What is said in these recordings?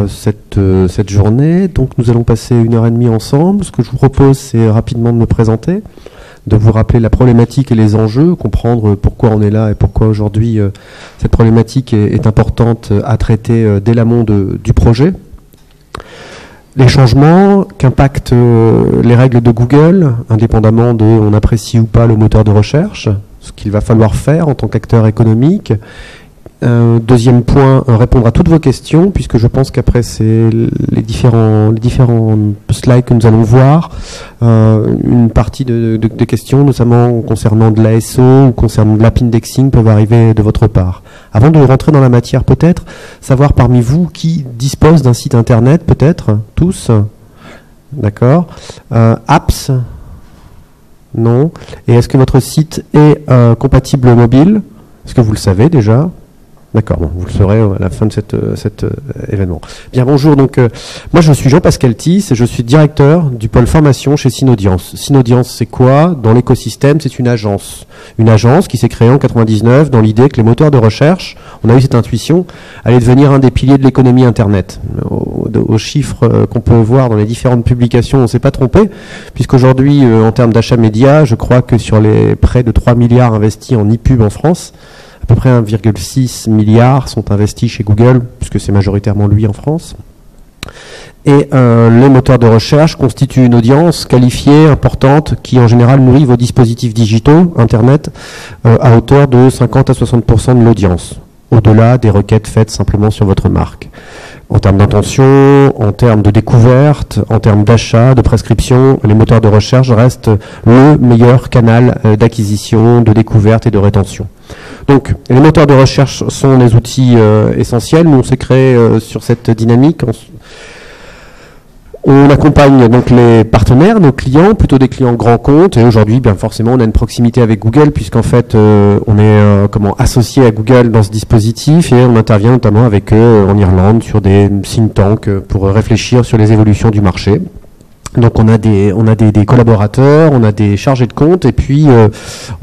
cette journée. Donc nous allons passer 1h30 ensemble. Ce que je vous propose, c'est rapidement de me présenter, de vous rappeler la problématique et les enjeux, comprendre pourquoi on est là et pourquoi aujourd'hui cette problématique est importante à traiter dès l'amont du projet. Les changements qu'impactent les règles de Google, indépendamment de on apprécie ou pas le moteur de recherche, ce qu'il va falloir faire en tant qu'acteur économique. Deuxième point, répondre à toutes vos questions, puisque je pense qu'après c'est les différents slides que nous allons voir, une partie de questions, notamment concernant de l'ASO ou concernant de l'app indexing, peuvent arriver de votre part. Avant de rentrer dans la matière, peut-être, savoir parmi vous qui dispose d'un site internet, peut-être, tous, d'accord, apps, non, et est-ce que votre site est compatible mobile? Est-ce que vous le savez déjà? D'accord, bon, vous le saurez à la fin de cet événement. Bien, bonjour, donc moi je suis Jean-Pascal Thys et je suis directeur du pôle formation chez Synaudience. Synaudience, c'est quoi? Dans l'écosystème, c'est une agence. Une agence qui s'est créée en 99 dans l'idée que les moteurs de recherche, on a eu cette intuition, allaient devenir un des piliers de l'économie Internet. Aux chiffres qu'on peut voir dans les différentes publications, on ne s'est pas trompé, puisqu'aujourd'hui, en termes d'achat média, je crois que sur les près de 3 milliards investis en e-pub en France, à peu près 1,6 milliard sont investis chez Google, puisque c'est majoritairement lui en France. Et les moteurs de recherche constituent une audience qualifiée, importante, qui en général nourrit vos dispositifs digitaux, Internet, à hauteur de 50 à 60% de l'audience, au-delà des requêtes faites simplement sur votre marque. En termes d'intention, en termes de découverte, en termes d'achat, de prescription, les moteurs de recherche restent le meilleur canal d'acquisition, de découverte et de rétention. Donc, les moteurs de recherche sont des outils essentiels. Nous, on s'est créé sur cette dynamique. On accompagne donc les partenaires, nos clients, plutôt des clients grands comptes. Et aujourd'hui, bien forcément, on a une proximité avec Google, puisqu'en fait, on est associé à Google dans ce dispositif et on intervient notamment avec eux en Irlande sur des think tanks pour réfléchir sur les évolutions du marché. Donc on a des collaborateurs, on a des chargés de compte et puis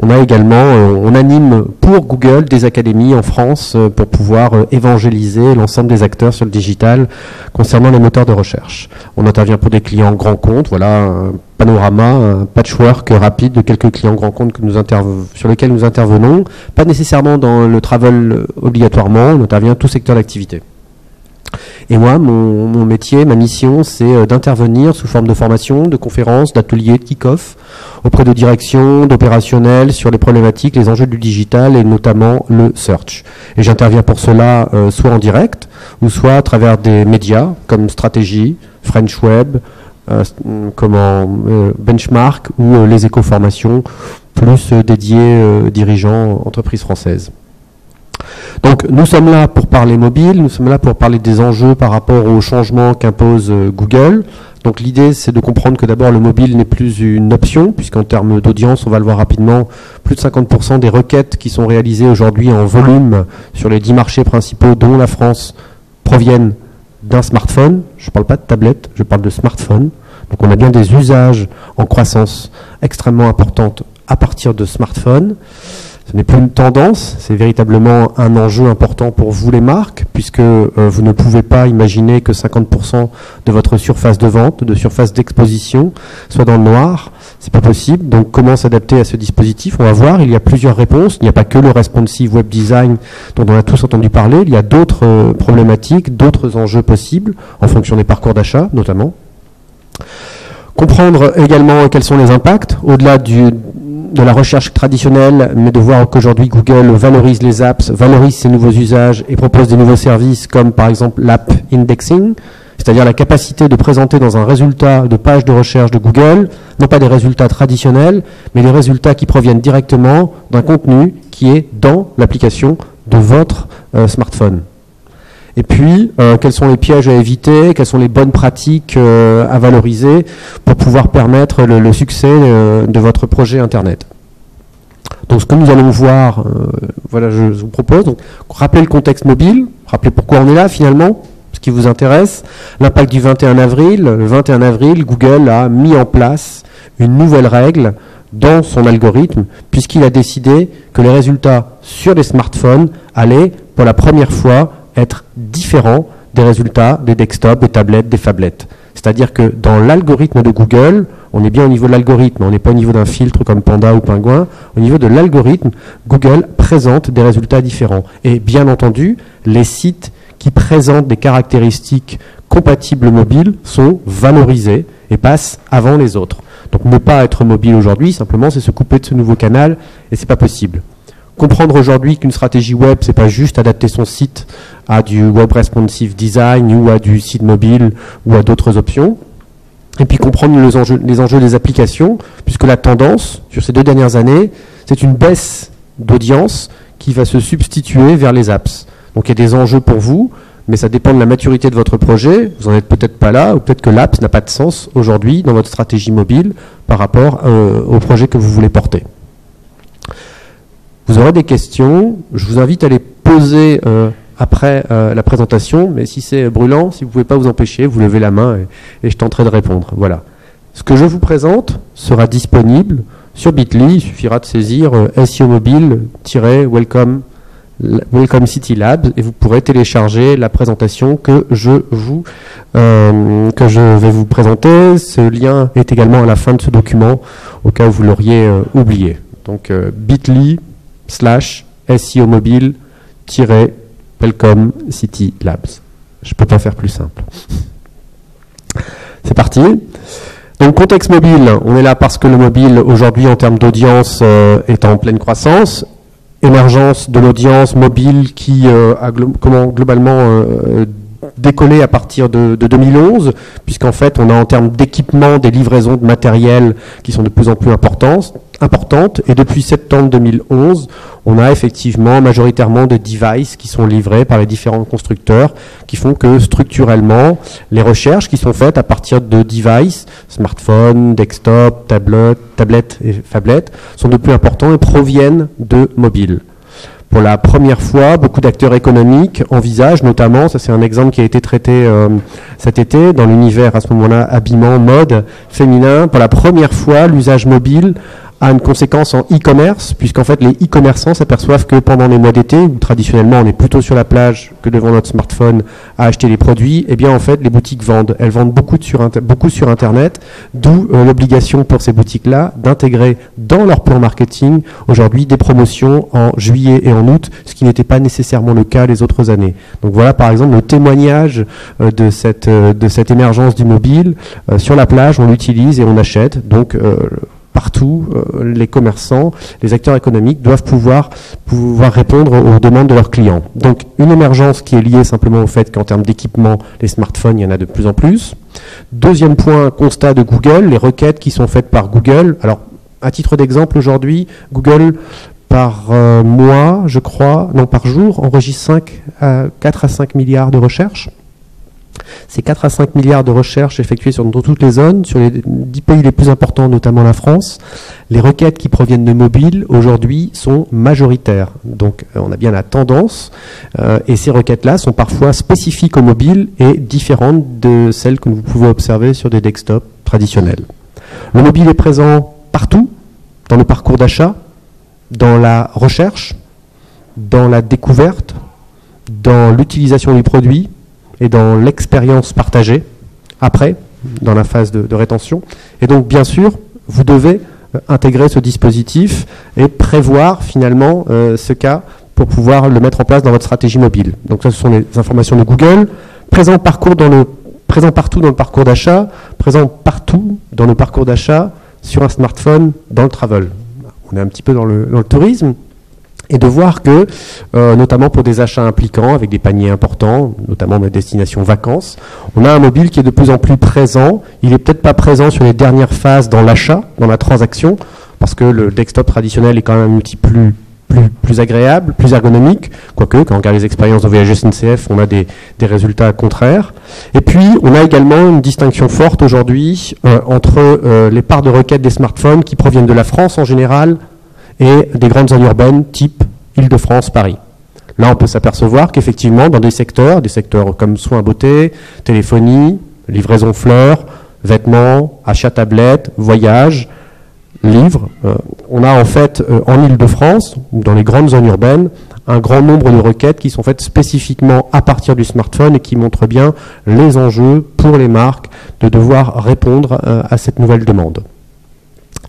on a également, on anime pour Google des académies en France pour pouvoir évangéliser l'ensemble des acteurs sur le digital concernant les moteurs de recherche. On intervient pour des clients grands comptes, voilà un panorama, un patchwork rapide de quelques clients grands comptes sur lesquels nous intervenons, pas nécessairement dans le travel obligatoirement, on intervient tout secteur d'activité. Et moi, mon métier, ma mission, c'est d'intervenir sous forme de formation, de conférences, d'ateliers, de kick-off, auprès de directions, d'opérationnels, sur les problématiques, les enjeux du digital et notamment le search. Et j'interviens pour cela soit en direct, ou soit à travers des médias comme Stratégie, French Web, Benchmark ou les éco-formations, plus dédiées dirigeants entreprises françaises. Donc nous sommes là pour parler mobile, nous sommes là pour parler des enjeux par rapport aux changements qu'impose Google. Donc l'idée c'est de comprendre que d'abord le mobile n'est plus une option, puisqu'en termes d'audience, on va le voir rapidement, plus de 50% des requêtes qui sont réalisées aujourd'hui en volume sur les 10 marchés principaux, dont la France, proviennent d'un smartphone. Je ne parle pas de tablette, je parle de smartphone. Donc on a bien des usages en croissance extrêmement importante à partir de smartphones. Ce n'est plus une tendance, c'est véritablement un enjeu important pour vous les marques, puisque vous ne pouvez pas imaginer que 50% de votre surface de vente, de surface d'exposition, soit dans le noir. C'est pas possible. Donc comment s'adapter à ce dispositif? On va voir, il y a plusieurs réponses. Il n'y a pas que le responsive web design dont on a tous entendu parler. Il y a d'autres problématiques, d'autres enjeux possibles, en fonction des parcours d'achat notamment. Comprendre également quels sont les impacts, au-delà de la recherche traditionnelle, mais de voir qu'aujourd'hui Google valorise les apps, valorise ses nouveaux usages et propose des nouveaux services comme par exemple l'app indexing, c'est-à-dire la capacité de présenter dans un résultat de page de recherche de Google, non pas des résultats traditionnels, mais des résultats qui proviennent directement d'un contenu qui est dans l'application de votre smartphone. Et puis, quels sont les pièges à éviter, quelles sont les bonnes pratiques à valoriser pour pouvoir permettre le succès de votre projet Internet. Donc ce que nous allons voir, voilà, je vous propose, donc, rappeler le contexte mobile, rappeler pourquoi on est là finalement, ce qui vous intéresse, l'impact du 21 avril. Le 21 avril, Google a mis en place une nouvelle règle dans son algorithme, puisqu'il a décidé que les résultats sur les smartphones allaient, pour la première fois, être différents des résultats des desktops, des tablettes, des phablettes. C'est-à-dire que dans l'algorithme de Google, on est bien au niveau de l'algorithme, on n'est pas au niveau d'un filtre comme Panda ou Pingouin. Au niveau de l'algorithme, Google présente des résultats différents. Et bien entendu, les sites qui présentent des caractéristiques compatibles mobiles sont valorisés et passent avant les autres. Donc ne pas être mobile aujourd'hui, simplement, c'est se couper de ce nouveau canal et c'est pas possible. Comprendre aujourd'hui qu'une stratégie web, c'est pas juste adapter son site à du web responsive design ou à du site mobile ou à d'autres options. Et puis comprendre les enjeux des applications, puisque la tendance, sur ces 2 dernières années, c'est une baisse d'audience qui va se substituer vers les apps. Donc il y a des enjeux pour vous, mais ça dépend de la maturité de votre projet. Vous n'en êtes peut-être pas là, ou peut-être que l'apps n'a pas de sens aujourd'hui dans votre stratégie mobile par rapport au projet que vous voulez porter. Vous aurez des questions, je vous invite à les poser après la présentation, mais si c'est brûlant, si vous ne pouvez pas vous empêcher, vous levez la main et je tenterai de répondre. Voilà. Ce que je vous présente sera disponible sur Bitly, il suffira de saisir SEO mobile-welcome City Labs et vous pourrez télécharger la présentation que je vais vous présenter. Ce lien est également à la fin de ce document au cas où vous l'auriez oublié. Donc bit.ly/SEO mobile-welcome City Labs. Je ne peux pas faire plus simple. C'est parti. Donc contexte mobile, on est là parce que le mobile aujourd'hui en termes d'audience est en pleine croissance. Émergence de l'audience mobile qui a globalement décollé à partir de 2011, puisqu'en fait on a en termes d'équipement des livraisons de matériel qui sont de plus en plus importantes, et depuis septembre 2011, on a effectivement majoritairement des devices qui sont livrés par les différents constructeurs, qui font que structurellement, les recherches qui sont faites à partir de devices, smartphones, desktop, tablettes et phablettes, sont de plus importants et proviennent de mobiles. Pour la première fois, beaucoup d'acteurs économiques envisagent notamment, ça c'est un exemple qui a été traité cet été, dans l'univers à ce moment-là, habillement, mode, féminin, pour la première fois, l'usage mobile a une conséquence en e-commerce, puisqu'en fait les e-commerçants s'aperçoivent que pendant les mois d'été, où traditionnellement on est plutôt sur la plage que devant notre smartphone à acheter les produits, eh bien en fait les boutiques vendent. Elles vendent beaucoup sur Internet, d'où l'obligation pour ces boutiques-là d'intégrer dans leur plan marketing aujourd'hui des promotions en juillet et en août, ce qui n'était pas nécessairement le cas les autres années. Donc voilà par exemple le témoignage de cette émergence du mobile. Sur la plage, on l'utilise et on achète. Donc partout, les commerçants, les acteurs économiques doivent pouvoir répondre aux demandes de leurs clients. Donc une émergence qui est liée simplement au fait qu'en termes d'équipement, les smartphones, il y en a de plus en plus. Deuxième point, constat de Google, les requêtes qui sont faites par Google. Alors, à titre d'exemple, aujourd'hui, Google, par mois, je crois, non par jour, enregistre 4 à 5 milliards de recherches. C'est 4 à 5 milliards de recherches effectuées dans toutes les zones, sur les 10 pays les plus importants, notamment la France. Les requêtes qui proviennent de mobiles, aujourd'hui, sont majoritaires. Donc, on a bien la tendance, et ces requêtes-là sont parfois spécifiques au mobile et différentes de celles que vous pouvez observer sur des desktops traditionnels. Le mobile est présent partout, dans le parcours d'achat, dans la recherche, dans la découverte, dans l'utilisation du produit, et dans l'expérience partagée, après, dans la phase de rétention. Et donc, bien sûr, vous devez intégrer ce dispositif et prévoir finalement ce cas pour pouvoir le mettre en place dans votre stratégie mobile. Donc ça, ce sont les informations de Google. Présent partout dans le parcours d'achat, présent partout dans le parcours d'achat, sur un smartphone, dans le travel. On est un petit peu dans le tourisme. Et de voir que, notamment pour des achats impliquants, avec des paniers importants, notamment dans les destinations vacances, on a un mobile qui est de plus en plus présent. Il n'est peut-être pas présent sur les dernières phases dans l'achat, dans la transaction, parce que le desktop traditionnel est quand même un outil plus agréable, plus ergonomique, quoique, quand on regarde les expériences de voyage SNCF, on a des résultats contraires. Et puis, on a également une distinction forte aujourd'hui entre les parts de requêtes des smartphones qui proviennent de la France en général, et des grandes zones urbaines type Île-de-France, Paris. Là, on peut s'apercevoir qu'effectivement, dans des secteurs comme soins beauté, téléphonie, livraison fleurs, vêtements, achat tablette, voyage, livre. On a en fait en Île-de-France, dans les grandes zones urbaines, un grand nombre de requêtes qui sont faites spécifiquement à partir du smartphone et qui montrent bien les enjeux pour les marques de devoir répondre à cette nouvelle demande.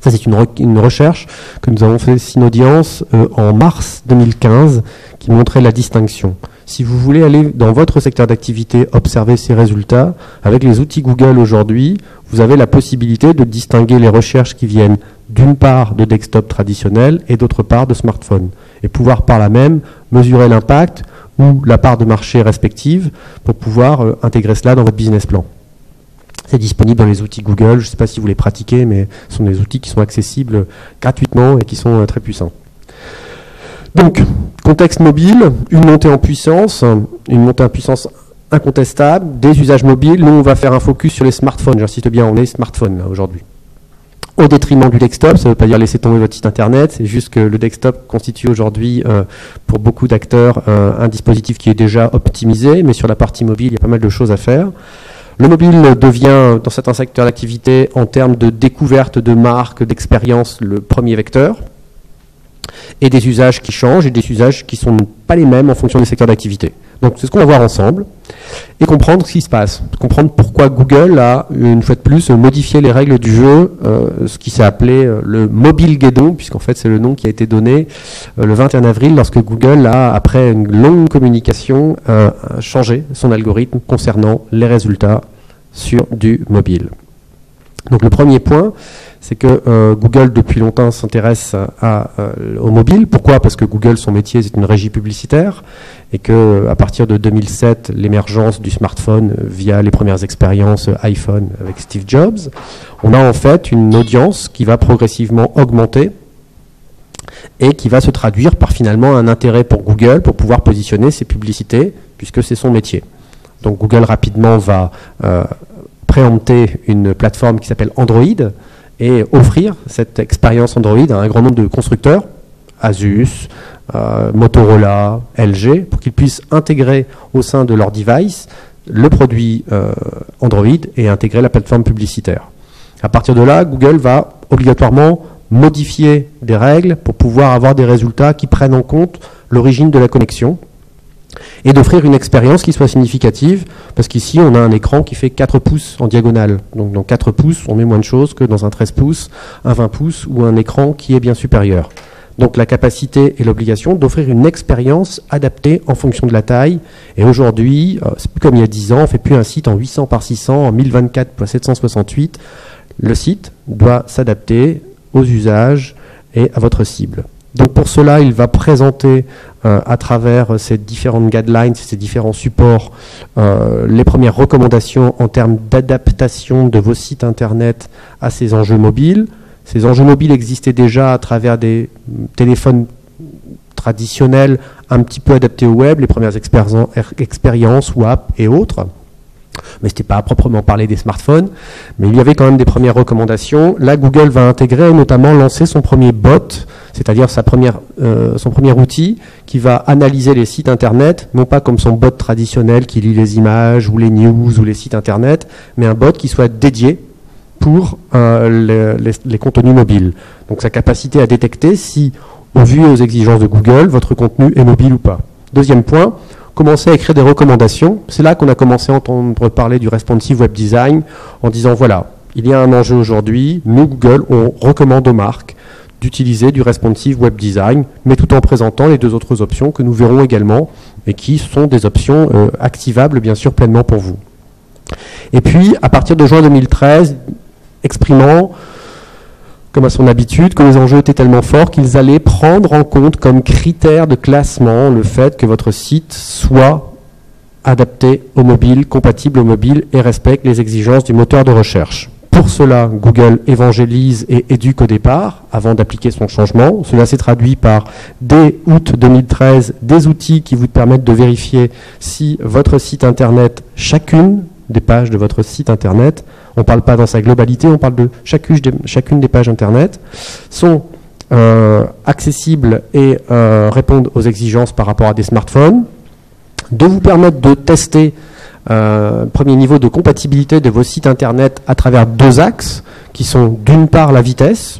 Ça, c'est une recherche que nous avons fait Synaudience en mars 2015 qui montrait la distinction. Si vous voulez aller dans votre secteur d'activité observer ces résultats, avec les outils Google aujourd'hui, vous avez la possibilité de distinguer les recherches qui viennent d'une part de desktop traditionnels et d'autre part de smartphones, et pouvoir par là même mesurer l'impact ou la part de marché respective pour pouvoir intégrer cela dans votre business plan. C'est disponible dans les outils Google, je ne sais pas si vous les pratiquez, mais ce sont des outils qui sont accessibles gratuitement et qui sont très puissants. Donc, contexte mobile, une montée en puissance incontestable, des usages mobiles. Nous, on va faire un focus sur les smartphones, j'insiste bien, on est smartphone aujourd'hui. Au détriment du desktop, ça ne veut pas dire laisser tomber votre site internet, c'est juste que le desktop constitue aujourd'hui, pour beaucoup d'acteurs, un dispositif qui est déjà optimisé, mais sur la partie mobile, il y a pas mal de choses à faire. Le mobile devient, dans certains secteurs d'activité, en termes de découverte de marques, d'expérience, le premier vecteur. Et des usages qui changent et des usages qui ne sont pas les mêmes en fonction des secteurs d'activité. Donc c'est ce qu'on va voir ensemble et comprendre ce qui se passe. Comprendre pourquoi Google a, une fois de plus, modifié les règles du jeu, ce qui s'est appelé le Mobilegeddon, puisqu'en fait c'est le nom qui a été donné le 21 avril lorsque Google a, après une longue communication, changé son algorithme concernant les résultats sur du mobile. Donc le premier point, c'est que Google depuis longtemps s'intéresse au mobile. Pourquoi? Parce que Google, son métier, c'est une régie publicitaire et que à partir de 2007, l'émergence du smartphone via les premières expériences iPhone avec Steve Jobs, on a en fait une audience qui va progressivement augmenter et qui va se traduire par finalement un intérêt pour Google pour pouvoir positionner ses publicités puisque c'est son métier. Donc Google rapidement va préempter une plateforme qui s'appelle Android et offrir cette expérience Android à un grand nombre de constructeurs, Asus, Motorola, LG, pour qu'ils puissent intégrer au sein de leur device le produit Android et intégrer la plateforme publicitaire. À partir de là, Google va obligatoirement modifier des règles pour pouvoir avoir des résultats qui prennent en compte l'origine de la connexion et d'offrir une expérience qui soit significative, parce qu'ici on a un écran qui fait 4 pouces en diagonale. Donc dans 4 pouces, on met moins de choses que dans un 13 pouces, un 20 pouces ou un écran qui est bien supérieur. Donc la capacité et l'obligation d'offrir une expérience adaptée en fonction de la taille. Et aujourd'hui, c'est plus comme il y a 10 ans, on ne fait plus un site en 800 par 600, en 1024 par 768. Le site doit s'adapter aux usages et à votre cible. Donc pour cela, il va présenter à travers ces différentes guidelines, ces différents supports, les premières recommandations en termes d'adaptation de vos sites internet à ces enjeux mobiles. Ces enjeux mobiles existaient déjà à travers des téléphones traditionnels un petit peu adaptés au web, les premières expériences, WAP et autres. Mais ce n'était pas à proprement parler des smartphones, mais il y avait quand même des premières recommandations. Là, Google va intégrer et notamment lancer son premier bot, c'est-à-dire son premier outil qui va analyser les sites internet, non pas comme son bot traditionnel qui lit les images ou les news ou les sites internet, mais un bot qui soit dédié pour les contenus mobiles. Donc sa capacité à détecter si, au vu aux exigences de Google, votre contenu est mobile ou pas. Deuxième point, commencer à écrire des recommandations. C'est là qu'on a commencé à entendre parler du responsive web design en disant voilà, il y a un enjeu aujourd'hui, nous Google, on recommande aux marques d'utiliser du responsive web design, mais tout en présentant les deux autres options que nous verrons également et qui sont des options activables bien sûr pleinement pour vous. Et puis à partir de juin 2013, exprimant comme à son habitude, que les enjeux étaient tellement forts qu'ils allaient prendre en compte comme critère de classement le fait que votre site soit adapté au mobile, compatible au mobile et respecte les exigences du moteur de recherche. Pour cela, Google évangélise et éduque au départ, avant d'appliquer son changement. Cela s'est traduit par, dès août 2013, des outils qui vous permettent de vérifier si votre site internet, chacune des pages de votre site internet, on ne parle pas dans sa globalité, on parle de chacune des pages internet, sont accessibles et répondent aux exigences par rapport à des smartphones, de vous permettre de tester premier niveau de compatibilité de vos sites internet à travers deux axes, qui sont d'une part la vitesse,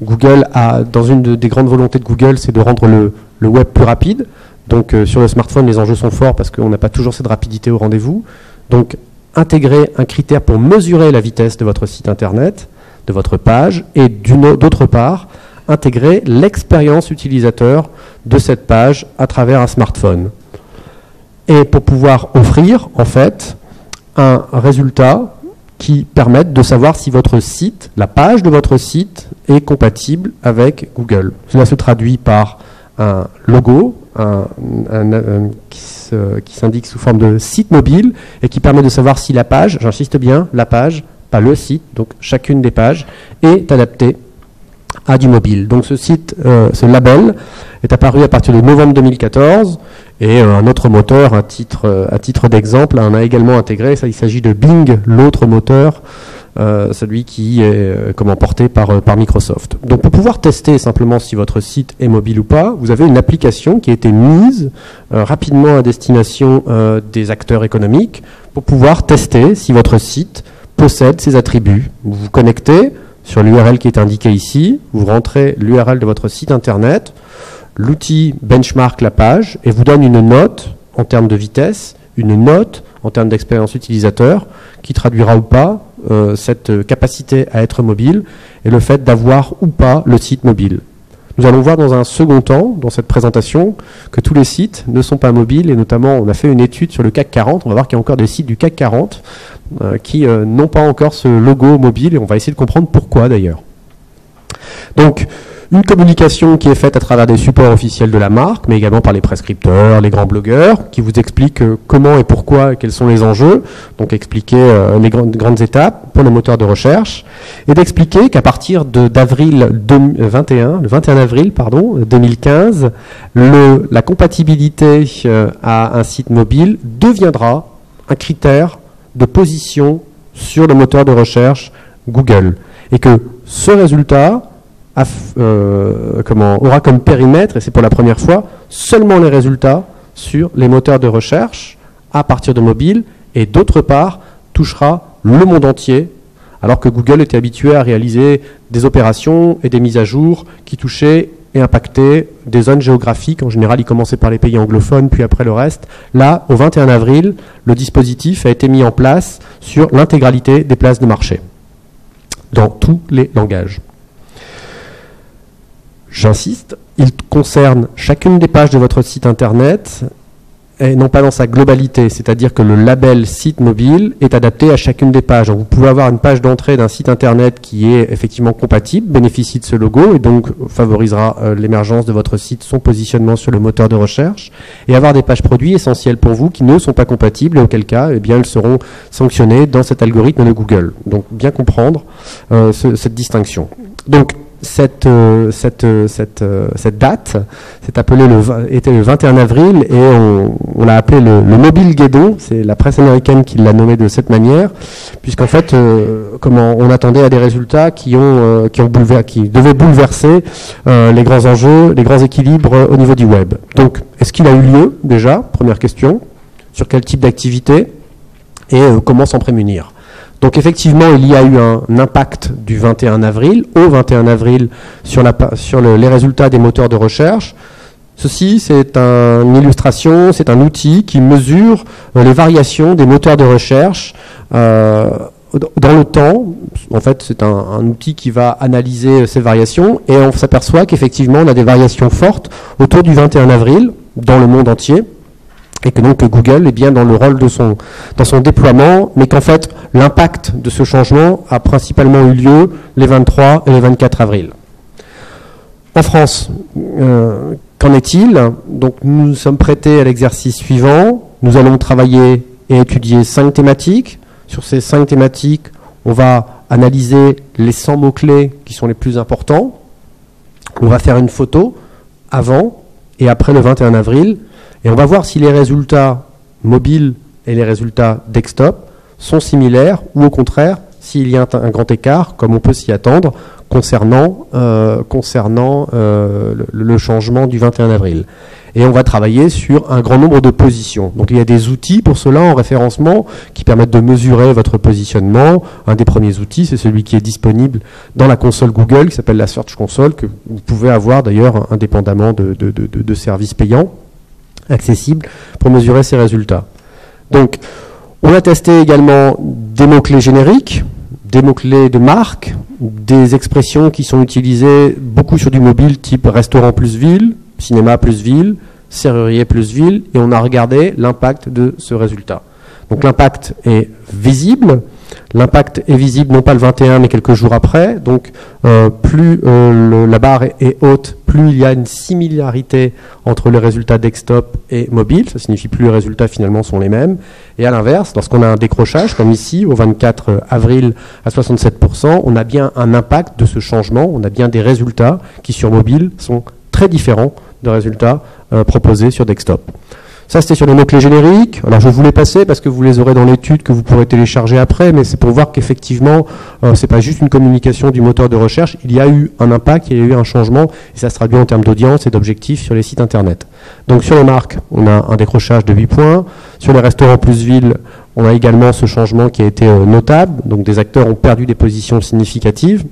Google dans une des grandes volontés de Google, c'est de rendre le web plus rapide. Donc sur le smartphone, les enjeux sont forts parce qu'on n'a pas toujours cette rapidité au rendez-vous. Donc intégrer un critère pour mesurer la vitesse de votre site internet, de votre page, et d'autre part, intégrer l'expérience utilisateur de cette page à travers un smartphone. Et pour pouvoir offrir, en fait, un résultat qui permette de savoir si votre site, la page de votre site, est compatible avec Google. Cela se traduit par un logo qui s'indique sous forme de site mobile et qui permet de savoir si la page, j'insiste bien, la page, pas le site, donc chacune des pages, est adaptée à du mobile. Donc ce label est apparu à partir de novembre 2014 et un autre moteur, à titre d'exemple, en a également intégré. Il s'agit de Bing, l'autre moteur, celui qui est porté par Microsoft. Donc pour pouvoir tester simplement si votre site est mobile ou pas, vous avez une application qui a été mise rapidement à destination des acteurs économiques pour pouvoir tester si votre site possède ces attributs. Vous vous connectez sur l'URL qui est indiquée ici, vous rentrez l'URL de votre site internet, l'outil benchmark la page et vous donne une note en termes de vitesse, une note en termes d'expérience utilisateur qui traduira ou pas cette capacité à être mobile et le fait d'avoir ou pas le site mobile. Nous allons voir dans un second temps, dans cette présentation, que tous les sites ne sont pas mobiles et notamment on a fait une étude sur le CAC 40, on va voir qu'il y a encore des sites du CAC 40 qui n'ont pas encore ce logo mobile et on va essayer de comprendre pourquoi d'ailleurs. Donc, une communication qui est faite à travers des supports officiels de la marque, mais également par les prescripteurs, les grands blogueurs, qui vous expliquent comment et pourquoi et quels sont les enjeux, donc expliquer les grandes étapes pour les moteurs de recherche, et d'expliquer qu'à partir d'avril 2021, le 21 avril 2015, la compatibilité à un site mobile deviendra un critère de position sur le moteur de recherche Google, et que ce résultat aura comme périmètre, et c'est pour la première fois, seulement les résultats sur les moteurs de recherche à partir de mobile, et d'autre part, touchera le monde entier, alors que Google était habitué à réaliser des opérations et des mises à jour qui touchaient et impactaient des zones géographiques. En général, il commençait par les pays anglophones, puis après le reste. Là, au 21 avril, le dispositif a été mis en place sur l'intégralité des places de marché, dans tous les langages. J'insiste, il concerne chacune des pages de votre site internet et non pas dans sa globalité, c'est-à-dire que le label site mobile est adapté à chacune des pages. Donc vous pouvez avoir une page d'entrée d'un site internet qui est effectivement compatible, bénéficie de ce logo et donc favorisera l'émergence de votre site, son positionnement sur le moteur de recherche, et avoir des pages produits essentielles pour vous qui ne sont pas compatibles et auquel cas eh bien, elles seront sanctionnées dans cet algorithme de Google. Donc bien comprendre cette distinction. Donc cette date était le 21 avril et on l'a appelé le Mobile Guédon. C'est la presse américaine qui l'a nommé de cette manière, puisqu'en fait, on attendait à des résultats qui devaient bouleverser les grands enjeux, les grands équilibres au niveau du web. Donc, est-ce qu'il a eu lieu déjà? Première question. Sur quel type d'activité et comment s'en prémunir? Donc effectivement, il y a eu un impact du 21 avril au 21 avril sur les résultats des moteurs de recherche. Ceci, c'est une illustration, c'est un outil qui mesure les variations des moteurs de recherche dans le temps. En fait, c'est un outil qui va analyser ces variations et on s'aperçoit qu'effectivement, on a des variations fortes autour du 21 avril dans le monde entier. Et que donc Google est bien dans le rôle dans son déploiement, mais qu'en fait l'impact de ce changement a principalement eu lieu les 23 et les 24 avril. En France, qu'en est-il? Donc nous sommes prêtés à l'exercice suivant. Nous allons travailler et étudier 5 thématiques. Sur ces 5 thématiques, on va analyser les 100 mots-clés qui sont les plus importants. On va faire une photo avant et après le 21 avril. Et on va voir si les résultats mobiles et les résultats desktop sont similaires ou au contraire, s'il y a un grand écart, comme on peut s'y attendre, concernant le changement du 21 avril. et on va travailler sur un grand nombre de positions. Donc il y a des outils pour cela en référencement qui permettent de mesurer votre positionnement. Un des premiers outils, c'est celui qui est disponible dans la console Google, qui s'appelle la Search Console, que vous pouvez avoir d'ailleurs indépendamment de services payants accessibles pour mesurer ces résultats. Donc, on a testé également des mots-clés génériques, des mots-clés de marque, des expressions qui sont utilisées beaucoup sur du mobile type restaurant plus ville, cinéma plus ville, serrurier plus ville, et on a regardé l'impact de ce résultat. Donc l'impact est visible. L'impact est visible non pas le 21 mais quelques jours après. Donc plus la barre est haute, plus il y a une similarité entre les résultats desktop et mobile. Ça signifie plus les résultats finalement sont les mêmes. Et à l'inverse, lorsqu'on a un décrochage comme ici au 24 avril à 67%, on a bien un impact de ce changement. On a bien des résultats qui sur mobile sont très différents des résultats proposés sur desktop. Ça, c'était sur les mots-clés génériques. Alors, je vous les passer parce que vous les aurez dans l'étude que vous pourrez télécharger après, mais c'est pour voir qu'effectivement, c'est pas juste une communication du moteur de recherche. Il y a eu un impact, il y a eu un changement, et ça se traduit en termes d'audience et d'objectifs sur les sites Internet. Donc, sur les marques, on a un décrochage de 8 points. Sur les restaurants plus ville, on a également ce changement qui a été notable. Donc, des acteurs ont perdu des positions significatives.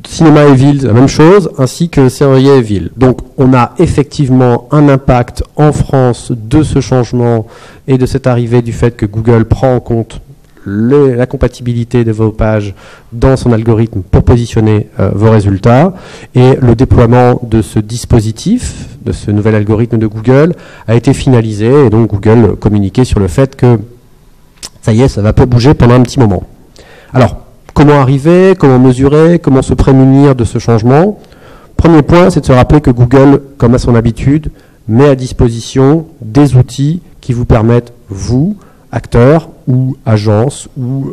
Cinéma et ville, la même chose, ainsi que serrurier et ville. Donc on a effectivement un impact en France de ce changement et de cette arrivée du fait que Google prend en compte la compatibilité de vos pages dans son algorithme pour positionner vos résultats. Et le déploiement de ce dispositif, de ce nouvel algorithme de Google, a été finalisé. Et donc Google communiquait sur le fait que ça y est, ça va pas bouger pendant un petit moment. Alors, comment arriver, comment mesurer, comment se prémunir de ce changement? Premier point, c'est de se rappeler que Google, comme à son habitude, met à disposition des outils qui vous permettent, vous, acteurs ou agences ou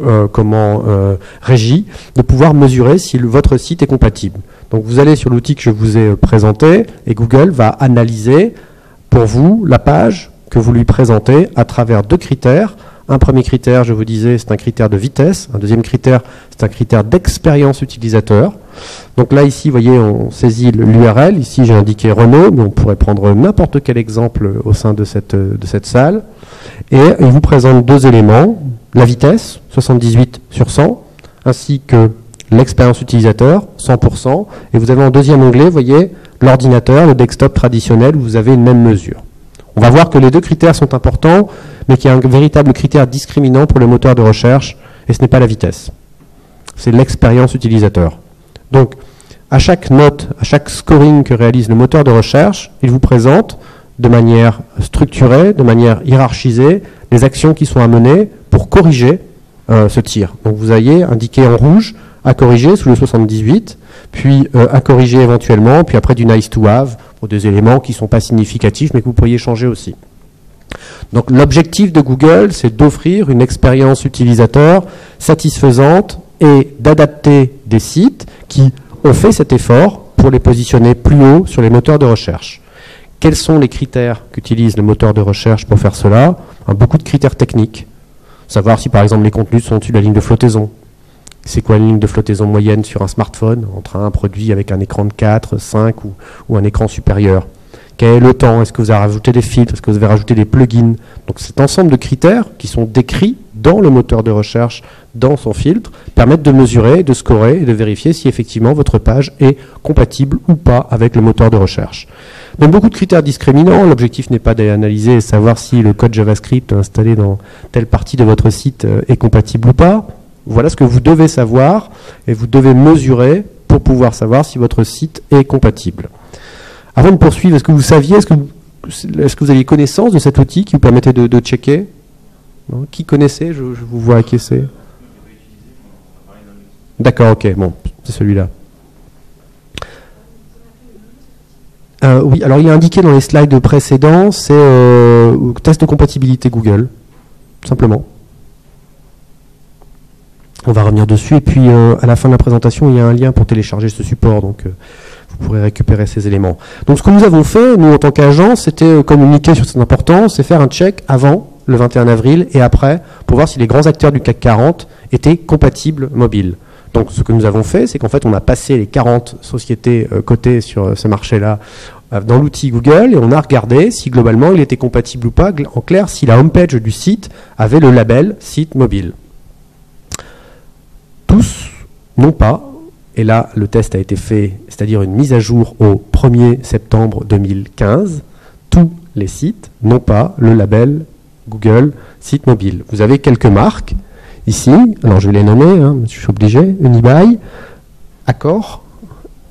régie, de pouvoir mesurer si votre site est compatible. Donc vous allez sur l'outil que je vous ai présenté et Google va analyser pour vous la page que vous lui présentez à travers 2 critères. Un premier critère, je vous disais, c'est un critère de vitesse. Un deuxième critère, c'est un critère d'expérience utilisateur. Donc là, ici, vous voyez, on saisit l'URL. Ici, j'ai indiqué Renault, mais on pourrait prendre n'importe quel exemple au sein de cette salle. Et il vous présente 2 éléments. La vitesse, 78 sur 100, ainsi que l'expérience utilisateur, 100%. Et vous avez en deuxième onglet, vous voyez, l'ordinateur, le desktop traditionnel, où vous avez une même mesure. On va voir que les 2 critères sont importants, mais qu'il y a un véritable critère discriminant pour le moteur de recherche, et ce n'est pas la vitesse. C'est l'expérience utilisateur. Donc, à chaque note, à chaque scoring que réalise le moteur de recherche, il vous présente de manière structurée, de manière hiérarchisée, les actions qui sont à mener pour corriger ce tir. Donc vous voyez indiqué en rouge, à corriger sous le 78, puis à corriger éventuellement, puis après du nice to have, pour des éléments qui ne sont pas significatifs, mais que vous pourriez changer aussi. Donc l'objectif de Google, c'est d'offrir une expérience utilisateur satisfaisante et d'adapter des sites qui ont fait cet effort pour les positionner plus haut sur les moteurs de recherche. Quels sont les critères qu'utilise le moteur de recherche pour faire cela? Beaucoup de critères techniques. Savoir si par exemple les contenus sont sur la ligne de flottaison. C'est quoi une ligne de flottaison moyenne sur un smartphone entre un produit avec un écran de 4, 5 ou un écran supérieur? Quel est le temps? Est-ce que vous avez rajouté des filtres? Est-ce que vous avez rajouté des plugins? Donc cet ensemble de critères qui sont décrits dans le moteur de recherche, dans son filtre, permettent de mesurer, de scorer et de vérifier si effectivement votre page est compatible ou pas avec le moteur de recherche. Donc beaucoup de critères discriminants. L'objectif n'est pas d'analyser et savoir si le code JavaScript installé dans telle partie de votre site est compatible ou pas. Voilà ce que vous devez savoir et vous devez mesurer pour pouvoir savoir si votre site est compatible. Avant de poursuivre, est-ce que vous saviez, est-ce que vous aviez connaissance de cet outil qui vous permettait de checker? Non? Qui connaissait? Je vous vois acquiescer. D'accord, ok, bon, c'est celui-là. Oui, alors il est indiqué dans les slides précédents, c'est test de compatibilité Google, tout simplement. On va revenir dessus, et puis à la fin de la présentation, il y a un lien pour télécharger ce support, donc vous pourrez récupérer ces éléments. Donc ce que nous avons fait, nous en tant qu'agence, c'était communiquer sur cette importance et faire un check avant le 21 avril et après, pour voir si les grands acteurs du CAC 40 étaient compatibles mobile. Donc ce que nous avons fait, c'est qu'en fait on a passé les 40 sociétés cotées sur ce marché-là dans l'outil Google et on a regardé si globalement il était compatible ou pas, en clair, si la homepage du site avait le label site mobile. Tous n'ont pas, et là le test a été fait, c'est-à-dire une mise à jour au 1er septembre 2015, tous les sites n'ont pas le label Google site mobile. Vous avez quelques marques ici, alors je vais les nommer, hein, je suis obligé, Unibail, Accor,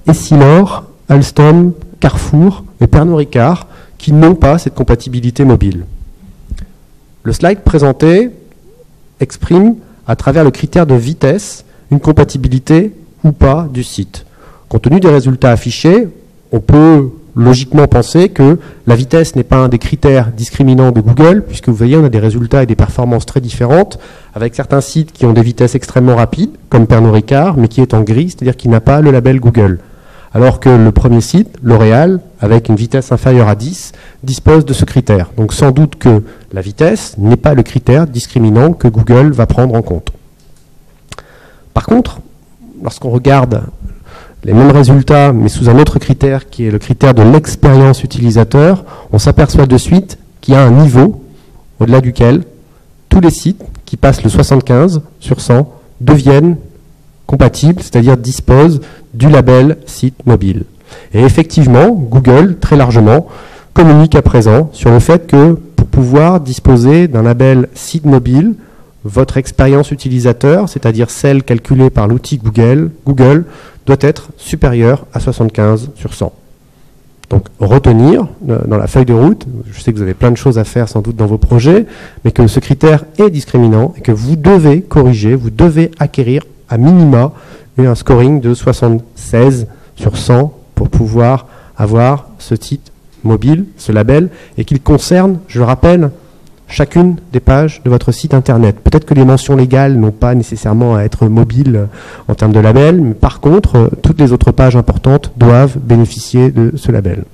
Essilor, Alstom, Carrefour et Pernod Ricard qui n'ont pas cette compatibilité mobile. Le slide présenté exprime à travers le critère de vitesse une compatibilité ou pas du site. Compte tenu des résultats affichés, on peut logiquement penser que la vitesse n'est pas un des critères discriminants de Google, puisque vous voyez, on a des résultats et des performances très différentes, avec certains sites qui ont des vitesses extrêmement rapides, comme Pernod Ricard, mais qui est en gris, c'est-à-dire qui n'a pas le label Google. Alors que le premier site, L'Oréal, avec une vitesse inférieure à 10, dispose de ce critère. Donc sans doute que la vitesse n'est pas le critère discriminant que Google va prendre en compte. Par contre, lorsqu'on regarde les mêmes résultats, mais sous un autre critère, qui est le critère de l'expérience utilisateur, on s'aperçoit de suite qu'il y a un niveau au-delà duquel tous les sites qui passent le 75 sur 100 deviennent compatibles, c'est-à-dire disposent du label site mobile. Et effectivement, Google, très largement, communique à présent sur le fait que pour pouvoir disposer d'un label site mobile, votre expérience utilisateur, c'est-à-dire celle calculée par l'outil Google, doit être supérieure à 75 sur 100. Donc retenir dans la feuille de route, je sais que vous avez plein de choses à faire sans doute dans vos projets, mais que ce critère est discriminant et que vous devez corriger, vous devez acquérir à minima un scoring de 76 sur 100 pour pouvoir avoir ce site mobile, ce label, et qu'il concerne, je le rappelle, chacune des pages de votre site internet. Peut-être que les mentions légales n'ont pas nécessairement à être mobiles en termes de label, mais par contre, toutes les autres pages importantes doivent bénéficier de ce label.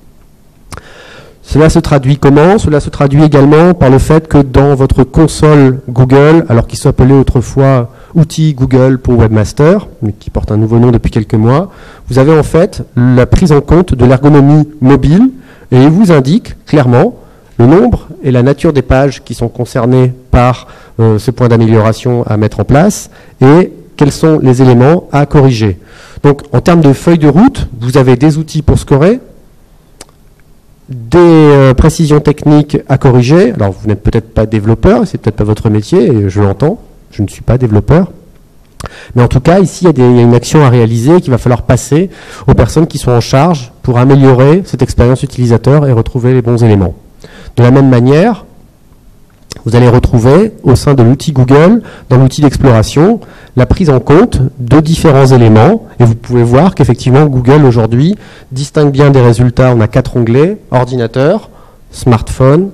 Cela se traduit comment? Cela se traduit également par le fait que dans votre console Google, alors qu'il s'appelait autrefois outil Google pour Webmaster, mais qui porte un nouveau nom depuis quelques mois, vous avez en fait la prise en compte de l'ergonomie mobile et il vous indique clairement le nombre et la nature des pages qui sont concernées par ce point d'amélioration à mettre en place et quels sont les éléments à corriger. Donc en termes de feuille de route, vous avez des outils pour scorer, des précisions techniques à corriger. Alors vous n'êtes peut-être pas développeur, c'est peut-être pas votre métier, et je l'entends, je ne suis pas développeur. Mais en tout cas, ici, il y a une action à réaliser qu'il va falloir passer aux personnes qui sont en charge pour améliorer cette expérience utilisateur et retrouver les bons éléments. De la même manière, vous allez retrouver au sein de l'outil Google, dans l'outil d'exploration, la prise en compte de différents éléments. Et vous pouvez voir qu'effectivement, Google aujourd'hui distingue bien des résultats. On a 4 onglets, ordinateur, smartphone,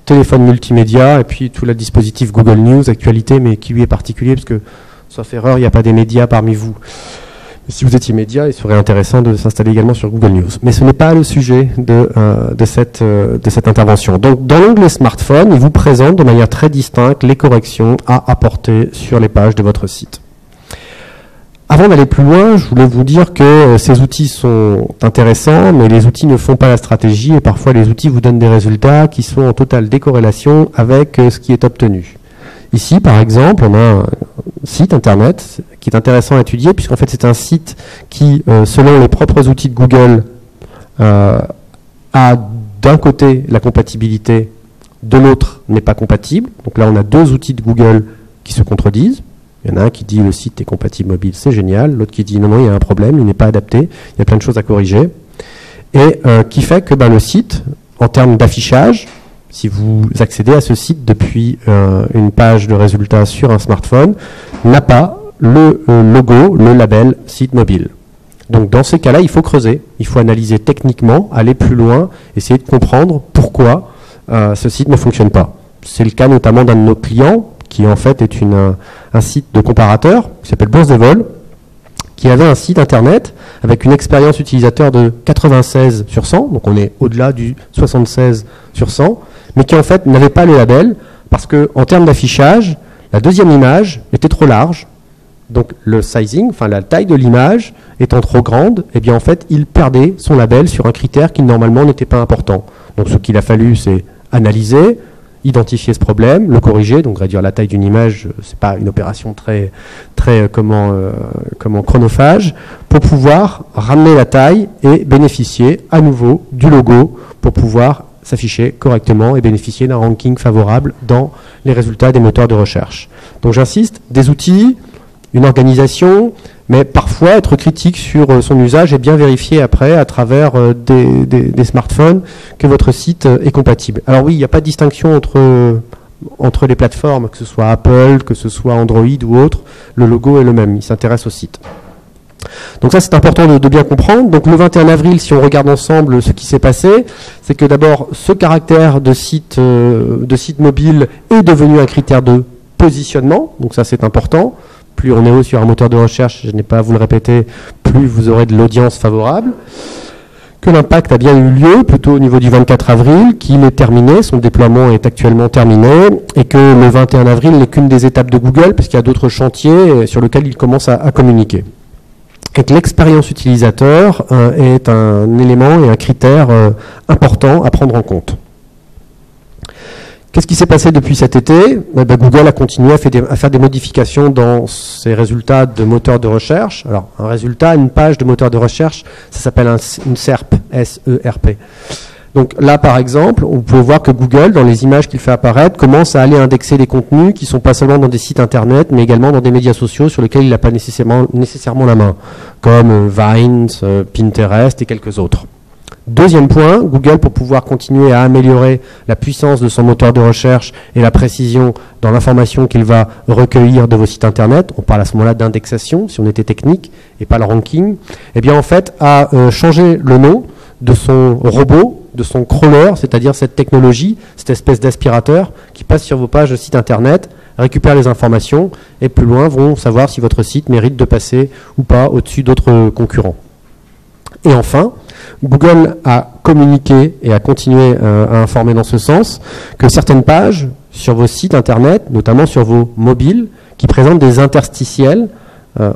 téléphone multimédia, et puis tout le dispositif Google News, actualité, mais qui lui est particulier, parce que, sauf erreur, il n'y a pas des médias parmi vous. Mais si vous étiez média, il serait intéressant de s'installer également sur Google News. Mais ce n'est pas le sujet de cette intervention. Donc, dans l'onglet smartphone, il vous présente de manière très distincte les corrections à apporter sur les pages de votre site. Avant d'aller plus loin, je voulais vous dire que ces outils sont intéressants, mais les outils ne font pas la stratégie, et parfois les outils vous donnent des résultats qui sont en totale décorrélation avec ce qui est obtenu. Ici, par exemple, on a un site internet qui est intéressant à étudier, puisqu'en fait c'est un site qui, selon les propres outils de Google, a d'un côté la compatibilité, de l'autre n'est pas compatible. Donc là on a deux outils de Google qui se contredisent. Il y en a un qui dit le site est compatible mobile, c'est génial. L'autre qui dit non, il y a un problème, il n'est pas adapté, il y a plein de choses à corriger. Et qui fait que le site, en termes d'affichage, si vous accédez à ce site depuis une page de résultats sur un smartphone, n'a pas le logo, le label site mobile. Donc dans ces cas-là, il faut creuser, il faut analyser techniquement, aller plus loin, essayer de comprendre pourquoi ce site ne fonctionne pas. C'est le cas notamment d'un de nos clients, qui en fait est un site de comparateur, qui s'appelle Bourse des vols, qui avait un site internet avec une expérience utilisateur de 96 sur 100, donc on est au-delà du 76 sur 100, mais qui en fait n'avait pas le label, parce qu'en termes d'affichage, la deuxième image était trop large, donc le sizing, enfin la taille de l'image, étant trop grande, eh bien en fait, il perdait son label sur un critère qui normalement n'était pas important. Donc ce qu'il a fallu, c'est analyser, identifier ce problème, le corriger, donc réduire la taille d'une image, c'est pas une opération très chronophage, pour pouvoir ramener la taille et bénéficier à nouveau du logo pour pouvoir s'afficher correctement et bénéficier d'un ranking favorable dans les résultats des moteurs de recherche. Donc j'insiste, des outils, une organisation, mais parfois être critique sur son usage et bien vérifier après à travers des smartphones que votre site est compatible. Alors oui, il n'y a pas de distinction entre les plateformes, que ce soit Apple, que ce soit Android ou autre, le logo est le même, il s'intéresse au site. Donc ça c'est important de bien comprendre. Donc le 21 avril, si on regarde ensemble ce qui s'est passé, c'est que d'abord ce caractère de site mobile est devenu un critère de positionnement, donc ça c'est important. Plus on est haut sur un moteur de recherche, je n'ai pas à vous le répéter, plus vous aurez de l'audience favorable. Que l'impact a bien eu lieu, plutôt au niveau du 24 avril, qu'il est terminé, son déploiement est actuellement terminé, et que le 21 avril n'est qu'une des étapes de Google, parce qu'il y a d'autres chantiers sur lesquels il commence à communiquer. Et que l'expérience utilisateur est un élément et un critère important à prendre en compte. Qu'est-ce qui s'est passé depuis cet été? Google a continué à faire des modifications dans ses résultats de moteur de recherche. Alors, un résultat, une page de moteur de recherche, ça s'appelle une SERP, S-E-R-P. Donc là, par exemple, on peut voir que Google, dans les images qu'il fait apparaître, commence à aller indexer des contenus qui ne sont pas seulement dans des sites internet, mais également dans des médias sociaux sur lesquels il n'a pas nécessairement la main, comme Vine, Pinterest et quelques autres. Deuxième point, Google, pour pouvoir continuer à améliorer la puissance de son moteur de recherche et la précision dans l'information qu'il va recueillir de vos sites internet, on parle à ce moment-là d'indexation, si on était technique, et pas le ranking, eh bien en fait a changé le nom de son robot, de son crawler, c'est-à-dire cette technologie, cette espèce d'aspirateur qui passe sur vos pages de site internet, récupère les informations et plus loin vont savoir si votre site mérite de passer ou pas au-dessus d'autres concurrents. Et enfin, Google a communiqué et a continué à informer dans ce sens que certaines pages sur vos sites internet, notamment sur vos mobiles, qui présentent des interstitiels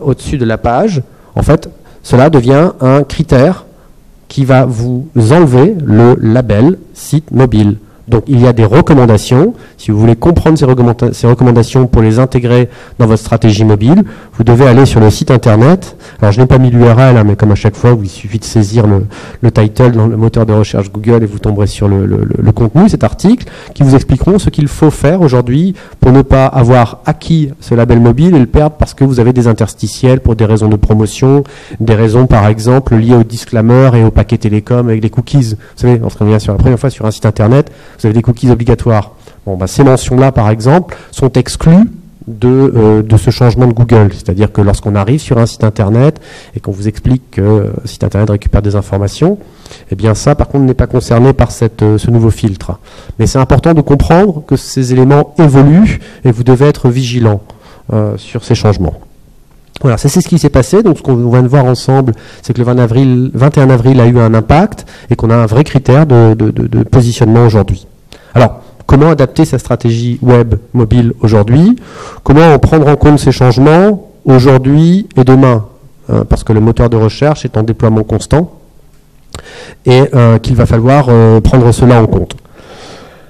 au-dessus de la page, en fait, cela devient un critère qui va vous enlever le label site mobile. Donc il y a des recommandations. Si vous voulez comprendre ces recommandations pour les intégrer dans votre stratégie mobile, vous devez aller sur le site internet. Alors je n'ai pas mis l'URL, mais comme à chaque fois, il suffit de saisir le title dans le moteur de recherche Google et vous tomberez sur le contenu, cet article, qui vous expliqueront ce qu'il faut faire aujourd'hui pour ne pas avoir acquis ce label mobile et le perdre parce que vous avez des interstitiels pour des raisons de promotion, des raisons par exemple liées au disclaimer et au paquet télécom avec des cookies. Vous savez, lorsqu'on vient sur la première fois sur un site internet, vous avez des cookies obligatoires. Bon, ces mentions-là, par exemple, sont exclues de ce changement de Google. C'est-à-dire que lorsqu'on arrive sur un site Internet et qu'on vous explique que le site Internet récupère des informations, eh bien ça, par contre, n'est pas concerné par ce nouveau filtre. Mais c'est important de comprendre que ces éléments évoluent et vous devez être vigilant sur ces changements. Voilà, c'est ce qui s'est passé. Donc ce qu'on vient de voir ensemble, c'est que le 21 avril a eu un impact et qu'on a un vrai critère de positionnement aujourd'hui. Alors, comment adapter sa stratégie web mobile aujourd'hui? Comment prendre en compte ces changements aujourd'hui et demain? Parce que le moteur de recherche est en déploiement constant et qu'il va falloir prendre cela en compte.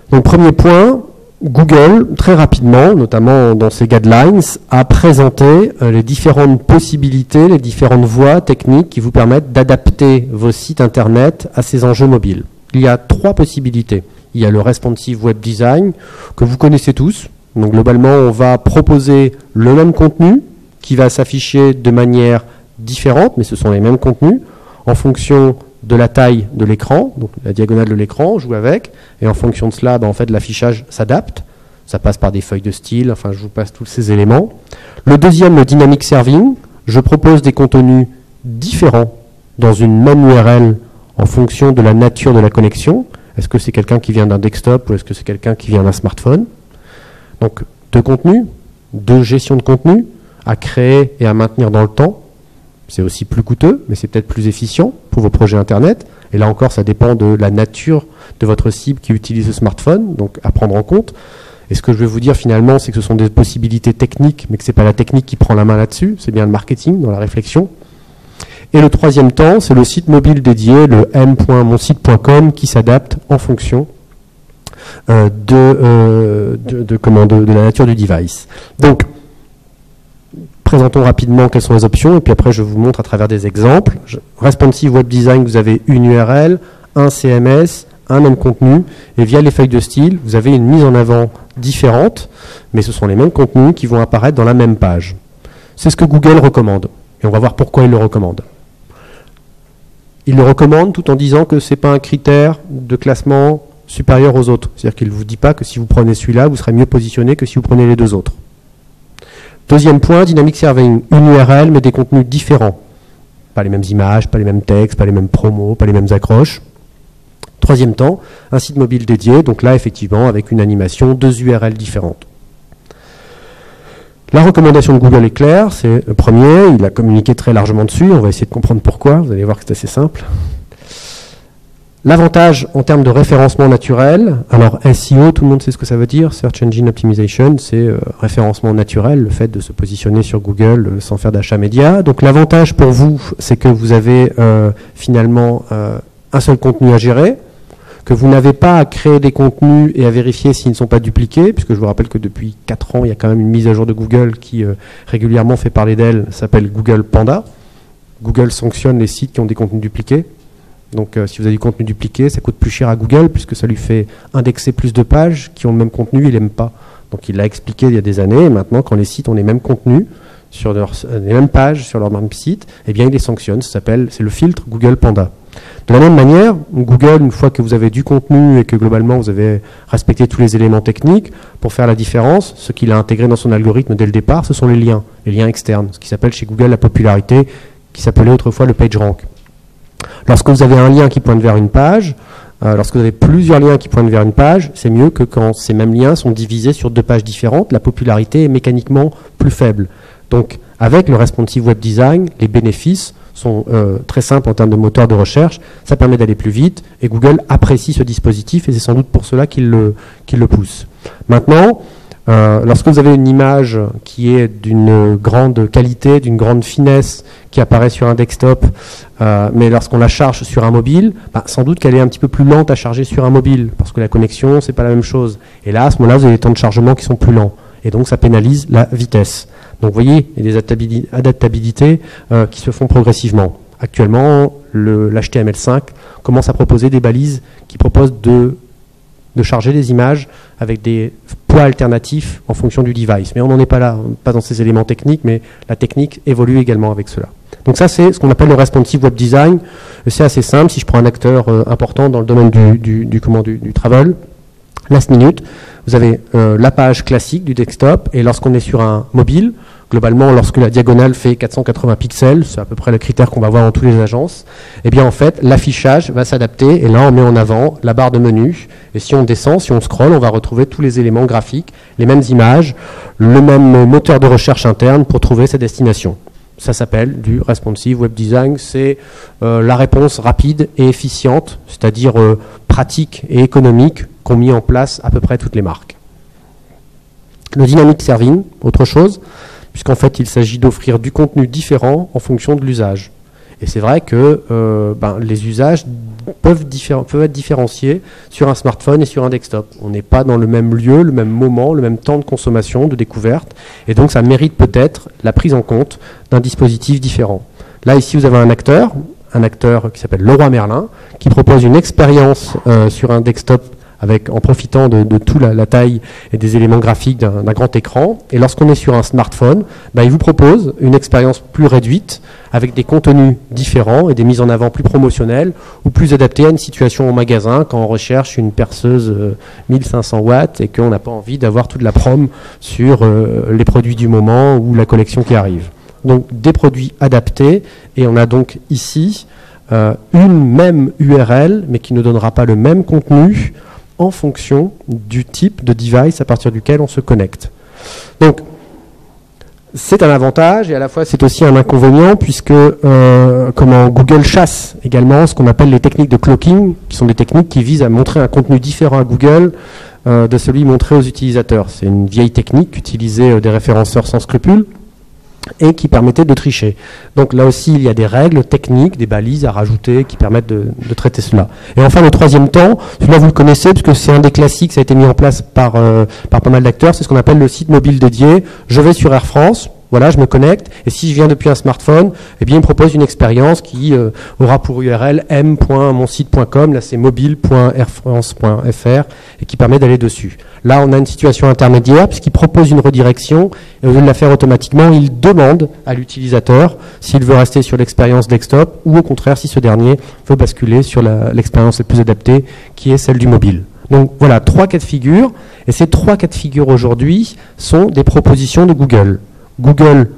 Donc, premier point, Google, très rapidement, notamment dans ses guidelines, a présenté les différentes possibilités, les différentes voies techniques qui vous permettent d'adapter vos sites Internet à ces enjeux mobiles. Il y a 3 possibilités. Il y a le responsive web design, que vous connaissez tous. Donc globalement, on va proposer le même contenu qui va s'afficher de manière différente, mais ce sont les mêmes contenus, en fonction de la taille de l'écran, donc la diagonale de l'écran, on joue avec, et en fonction de cela, en fait, l'affichage s'adapte. Ça passe par des feuilles de style, enfin, je vous passe tous ces éléments. Le deuxième, le dynamic serving, je propose des contenus différents dans une même URL en fonction de la nature de la connexion. Est-ce que c'est quelqu'un qui vient d'un desktop ou est-ce que c'est quelqu'un qui vient d'un smartphone? Donc, 2 contenus, 2 gestions de contenu à créer et à maintenir dans le temps. C'est aussi plus coûteux, mais c'est peut-être plus efficient pour vos projets Internet. Et là encore, ça dépend de la nature de votre cible qui utilise le smartphone, donc à prendre en compte. Et ce que je vais vous dire finalement, c'est que ce sont des possibilités techniques, mais que ce n'est pas la technique qui prend la main là-dessus, c'est bien le marketing dans la réflexion. Et le troisième temps, c'est le site mobile dédié, le m.monsite.com, qui s'adapte en fonction de la nature du device. Donc, présentons rapidement quelles sont les options, et puis après je vous montre à travers des exemples. Responsive Web Design, vous avez une URL, un CMS, un même contenu, et via les feuilles de style, vous avez une mise en avant différente, mais ce sont les mêmes contenus qui vont apparaître dans la même page. C'est ce que Google recommande, et on va voir pourquoi il le recommande. Il le recommande tout en disant que ce n'est pas un critère de classement supérieur aux autres. C'est-à-dire qu'il ne vous dit pas que si vous prenez celui-là, vous serez mieux positionné que si vous prenez les deux autres. Deuxième point, Dynamic Surveying, une URL, mais des contenus différents. Pas les mêmes images, pas les mêmes textes, pas les mêmes promos, pas les mêmes accroches. Troisième temps, un site mobile dédié, donc là, effectivement, avec une animation, deux URL différentes. La recommandation de Google est claire, c'est le premier, il a communiqué très largement dessus, on va essayer de comprendre pourquoi, vous allez voir que c'est assez simple. L'avantage en termes de référencement naturel, alors SEO, tout le monde sait ce que ça veut dire, Search Engine Optimization, c'est référencement naturel, le fait de se positionner sur Google sans faire d'achat média. Donc l'avantage pour vous, c'est que vous avez finalement un seul contenu à gérer, que vous n'avez pas à créer des contenus et à vérifier s'ils ne sont pas dupliqués, puisque je vous rappelle que depuis 4 ans, il y a quand même une mise à jour de Google qui régulièrement fait parler d'elle, s'appelle Google Panda. Google sanctionne les sites qui ont des contenus dupliqués. Donc si vous avez du contenu dupliqué, ça coûte plus cher à Google, puisque ça lui fait indexer plus de pages qui ont le même contenu, il n'aime pas. Donc il l'a expliqué il y a des années, et maintenant quand les sites ont les mêmes contenus, sur les mêmes pages, sur leur même site, eh bien il les sanctionne, c'est le filtre Google Panda. De la même manière, Google, une fois que vous avez du contenu et que globalement vous avez respecté tous les éléments techniques, pour faire la différence, ce qu'il a intégré dans son algorithme dès le départ, ce sont les liens externes, ce qui s'appelle chez Google la popularité, qui s'appelait autrefois le PageRank. Lorsque vous avez un lien qui pointe vers une page, lorsque vous avez plusieurs liens qui pointent vers une page, c'est mieux que quand ces mêmes liens sont divisés sur 2 pages différentes, la popularité est mécaniquement plus faible. Donc, avec le Responsive Web Design, les bénéfices sont très simples en termes de moteur de recherche, ça permet d'aller plus vite, et Google apprécie ce dispositif, et c'est sans doute pour cela qu'il le pousse. Maintenant, lorsque vous avez une image qui est d'une grande qualité, d'une grande finesse, qui apparaît sur un desktop, mais lorsqu'on la charge sur un mobile, sans doute qu'elle est un petit peu plus lente à charger sur un mobile, parce que la connexion, c'est pas la même chose. Et là, à ce moment-là, vous avez des temps de chargement qui sont plus lents. Et donc, ça pénalise la vitesse. Donc, vous voyez, il y a des adaptabilités qui se font progressivement. Actuellement, l'HTML5 commence à proposer des balises qui proposent de charger les images avec des poids alternatifs en fonction du device. Mais on n'en est pas là, pas dans ces éléments techniques, mais la technique évolue également avec cela. Donc ça, c'est ce qu'on appelle le Responsive Web Design. C'est assez simple. Si je prends un acteur important dans le domaine du travel, last minute, vous avez la page classique du desktop, et lorsqu'on est sur un mobile, globalement, lorsque la diagonale fait 480 pixels, c'est à peu près le critère qu'on va voir dans toutes les agences, eh bien en fait, l'affichage va s'adapter, et là on met en avant la barre de menu, et si on descend, si on scrolle, on va retrouver tous les éléments graphiques, les mêmes images, le même moteur de recherche interne pour trouver sa destination. Ça s'appelle du Responsive Web Design, c'est la réponse rapide et efficiente, c'est-à-dire pratique et économique qu'ont mis en place à peu près toutes les marques. Le Dynamic Serving, autre chose, puisqu'en fait il s'agit d'offrir du contenu différent en fonction de l'usage. Et c'est vrai que les usages peuvent être différenciés sur un smartphone et sur un desktop. On n'est pas dans le même lieu, le même moment, le même temps de consommation, de découverte, et donc ça mérite peut-être la prise en compte d'un dispositif différent. Là, ici, vous avez un acteur qui s'appelle Leroy Merlin, qui propose une expérience sur un desktop en profitant de toute la taille et des éléments graphiques d'un grand écran. Et lorsqu'on est sur un smartphone, il vous propose une expérience plus réduite, avec des contenus différents et des mises en avant plus promotionnelles ou plus adaptées à une situation au magasin quand on recherche une perceuse 1500 watts et qu'on n'a pas envie d'avoir toute la prom sur les produits du moment ou la collection qui arrive. Donc des produits adaptés, et on a donc ici une même URL mais qui ne donnera pas le même contenu en fonction du type de device à partir duquel on se connecte. Donc, c'est un avantage et à la fois c'est aussi un inconvénient, puisque Google chasse également ce qu'on appelle les techniques de cloaking, qui sont des techniques qui visent à montrer un contenu différent à Google de celui montré aux utilisateurs. C'est une vieille technique qu'utilisaient des référenceurs sans scrupules. et qui permettait de tricher. Donc là aussi, il y a des règles techniques, des balises à rajouter qui permettent de traiter cela. Et enfin, le troisième temps, celui-là vous le connaissez, puisque c'est un des classiques, ça a été mis en place par pas mal d'acteurs, c'est ce qu'on appelle le site mobile dédié. Je vais sur Air France, voilà, je me connecte, et si je viens depuis un smartphone, eh bien, il me propose une expérience qui aura pour URL m.monsite.com, là c'est mobile.airfrance.fr, et qui permet d'aller dessus. Là, on a une situation intermédiaire, puisqu'il propose une redirection, et au lieu de la faire automatiquement, il demande à l'utilisateur s'il veut rester sur l'expérience desktop, ou au contraire, si ce dernier veut basculer sur l'expérience la plus adaptée, qui est celle du mobile. Donc voilà, 3 cas de figure, et ces 3 cas de figure aujourd'hui sont des propositions de Google. Google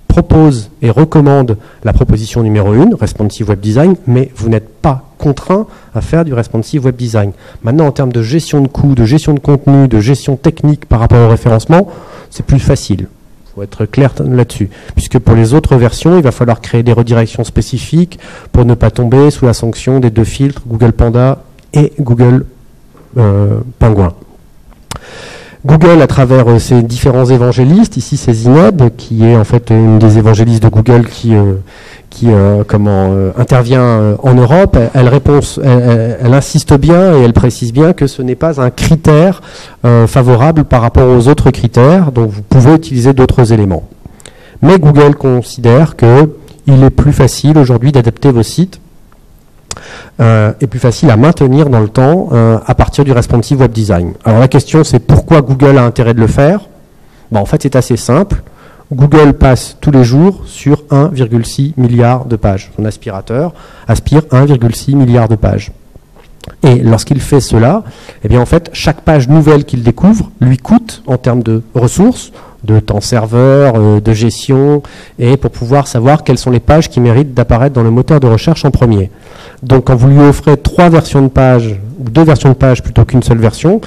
propose et recommande la proposition numéro 1, Responsive Web Design, mais vous n'êtes pas contraint à faire du Responsive Web Design. Maintenant, en termes de gestion de coûts, de gestion de contenu, de gestion technique par rapport au référencement, c'est plus facile. Il faut être clair là-dessus. Puisque pour les autres versions, il va falloir créer des redirections spécifiques pour ne pas tomber sous la sanction des 2 filtres, Google Panda et Google Penguin. Google, à travers ses différents évangélistes, ici c'est Zineb, qui est en fait une des évangélistes de Google qui intervient en Europe, elle insiste bien et elle précise bien que ce n'est pas un critère favorable par rapport aux autres critères, donc vous pouvez utiliser d'autres éléments. Mais Google considère qu'il est plus facile aujourd'hui d'adapter vos sites et plus facile à maintenir dans le temps à partir du Responsive Web Design. Alors la question c'est pourquoi Google a intérêt de le faire? En fait c'est assez simple. Google passe tous les jours sur 1,6 milliard de pages. Son aspirateur aspire 1,6 milliard de pages. Et lorsqu'il fait cela, eh bien en fait chaque page nouvelle qu'il découvre lui coûte en termes de ressources, de temps serveur, de gestion, et pour pouvoir savoir quelles sont les pages qui méritent d'apparaître dans le moteur de recherche en premier. Donc quand vous lui offrez 3 versions de pages, ou 2 versions de pages plutôt qu'une seule version,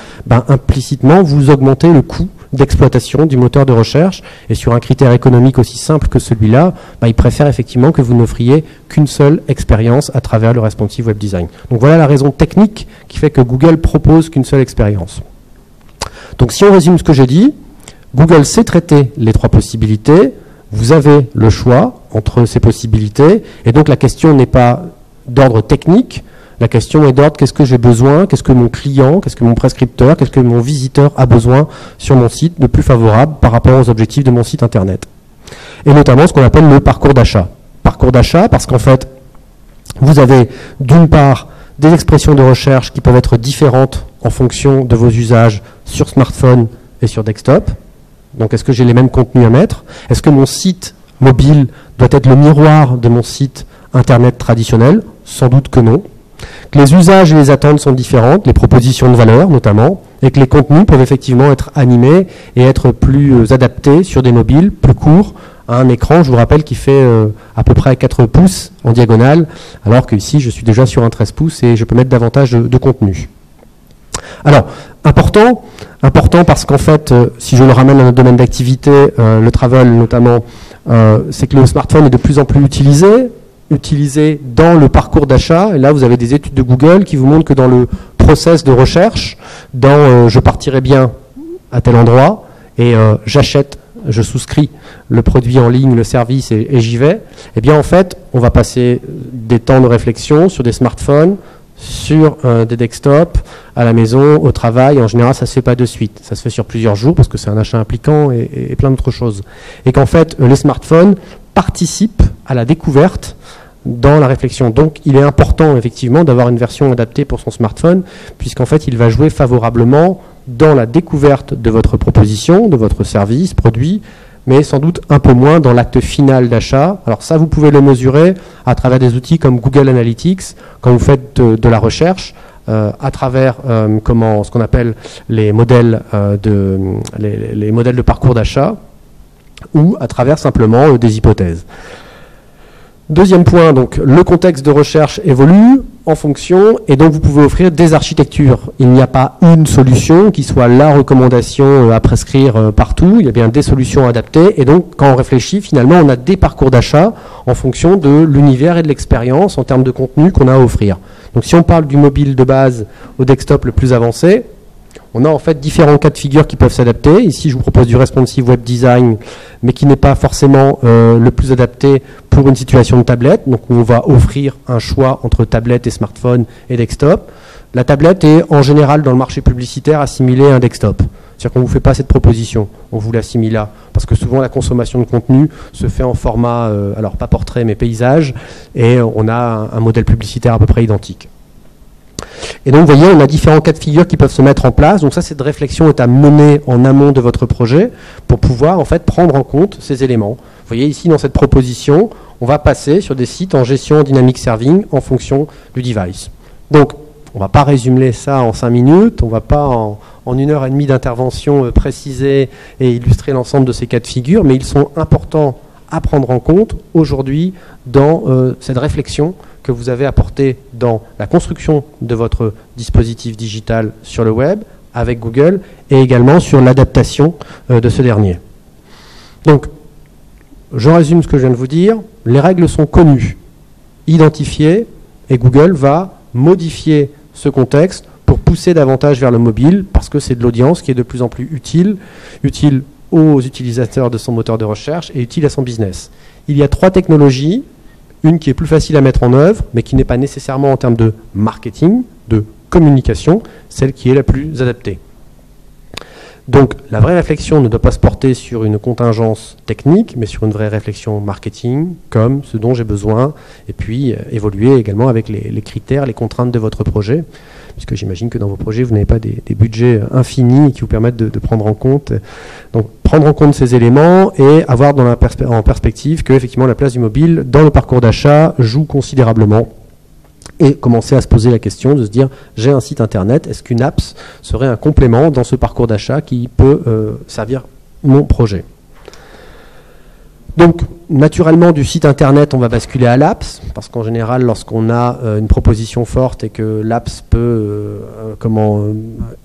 implicitement vous augmentez le coût d'exploitation du moteur de recherche, et sur un critère économique aussi simple que celui-là, il préfère effectivement que vous n'offriez qu'une seule expérience à travers le Responsive Web Design. Donc voilà la raison technique qui fait que Google propose qu'une seule expérience. Donc si on résume ce que j'ai dit, Google sait traiter les 3 possibilités, vous avez le choix entre ces possibilités, et donc la question n'est pas d'ordre technique, la question est d'ordre qu'est-ce que j'ai besoin, qu'est-ce que mon client, qu'est-ce que mon prescripteur, qu'est-ce que mon visiteur a besoin sur mon site de plus favorable par rapport aux objectifs de mon site internet. Et notamment ce qu'on appelle le parcours d'achat. Parcours d'achat parce qu'en fait, vous avez d'une part des expressions de recherche qui peuvent être différentes en fonction de vos usages sur smartphone et sur desktop. Donc est-ce que j'ai les mêmes contenus à mettre? Est-ce que mon site mobile doit être le miroir de mon site internet traditionnel? Sans doute que non. Que les usages et les attentes sont différentes, les propositions de valeur notamment, et que les contenus peuvent effectivement être animés et être plus adaptés sur des mobiles plus courts à un écran, je vous rappelle, qui fait à peu près 4 pouces en diagonale, alors que ici je suis déjà sur un 13 pouces et je peux mettre davantage de contenu. Alors, important parce qu'en fait, si je le ramène à notre domaine d'activité, le travel notamment, c'est que le smartphone est de plus en plus utilisé dans le parcours d'achat. Et là, vous avez des études de Google qui vous montrent que dans le process de recherche, dans je partirai bien à tel endroit et j'achète, je souscris le produit en ligne, le service et j'y vais, eh bien en fait, on va passer des temps de réflexion sur des smartphones, sur des desktops, à la maison, au travail. En général, ça ne se fait pas de suite. Ça se fait sur plusieurs jours parce que c'est un achat impliquant et plein d'autres choses. Et qu'en fait, les smartphones participent à la découverte dans la réflexion. Donc, il est important, effectivement, d'avoir une version adaptée pour son smartphone, puisqu'en fait, il va jouer favorablement dans la découverte de votre proposition, de votre service, produit, mais sans doute un peu moins dans l'acte final d'achat. Alors ça, vous pouvez le mesurer à travers des outils comme Google Analytics, quand vous faites de la recherche, à travers ce qu'on appelle les modèles de parcours d'achat, ou à travers simplement des hypothèses. Deuxième point, donc le contexte de recherche évolue en fonction, et donc vous pouvez offrir des architectures. Il n'y a pas une solution qui soit la recommandation à prescrire partout, il y a bien des solutions adaptées, et donc quand on réfléchit, finalement on a des parcours d'achat en fonction de l'univers et de l'expérience en termes de contenu qu'on a à offrir. Donc si on parle du mobile de base au desktop le plus avancé, on a en fait différents cas de figure qui peuvent s'adapter. Ici, je vous propose du responsive web design, mais qui n'est pas forcément le plus adapté pour une situation de tablette. Donc, on va offrir un choix entre tablette et smartphone et desktop. La tablette est en général dans le marché publicitaire assimilée à un desktop. C'est-à-dire qu'on ne vous fait pas cette proposition, on vous l'assimile là. Parce que souvent la consommation de contenu se fait en format, alors pas portrait mais paysage, et on a un modèle publicitaire à peu près identique. Et donc vous voyez, on a différents cas de figure qui peuvent se mettre en place. Donc ça, cette réflexion est à mener en amont de votre projet pour pouvoir en fait prendre en compte ces éléments. Vous voyez ici dans cette proposition, on va passer sur des sites en gestion dynamic serving en fonction du device. Donc on ne va pas résumer ça en 5 minutes, on ne va pas en 1h30 d'intervention préciser et illustrer l'ensemble de ces cas de figure, mais ils sont importants à prendre en compte aujourd'hui dans cette réflexion que vous avez apportée dans la construction de votre dispositif digital sur le web avec Google et également sur l'adaptation de ce dernier. Donc, je résume ce que je viens de vous dire. Les règles sont connues, identifiées, et Google va modifier ce contexte pour pousser davantage vers le mobile parce que c'est de l'audience qui est de plus en plus utile aux utilisateurs de son moteur de recherche et utile à son business. Il y a 3 technologies, une qui est plus facile à mettre en œuvre, mais qui n'est pas nécessairement en termes de marketing, de communication, celle qui est la plus adaptée. Donc la vraie réflexion ne doit pas se porter sur une contingence technique, mais sur une vraie réflexion marketing, comme ce dont j'ai besoin, et puis évoluer également avec les critères, les contraintes de votre projet, puisque j'imagine que dans vos projets, vous n'avez pas des budgets infinis qui vous permettent de prendre en compte. Donc prendre en compte ces éléments et avoir en perspective que effectivement la place du mobile dans le parcours d'achat joue considérablement. Et commencer à se poser la question de se dire, j'ai un site internet, est-ce qu'une app serait un complément dans ce parcours d'achat qui peut servir mon projet? Donc, naturellement, du site internet, on va basculer à l'apps, parce qu'en général, lorsqu'on a une proposition forte et que l'apps peut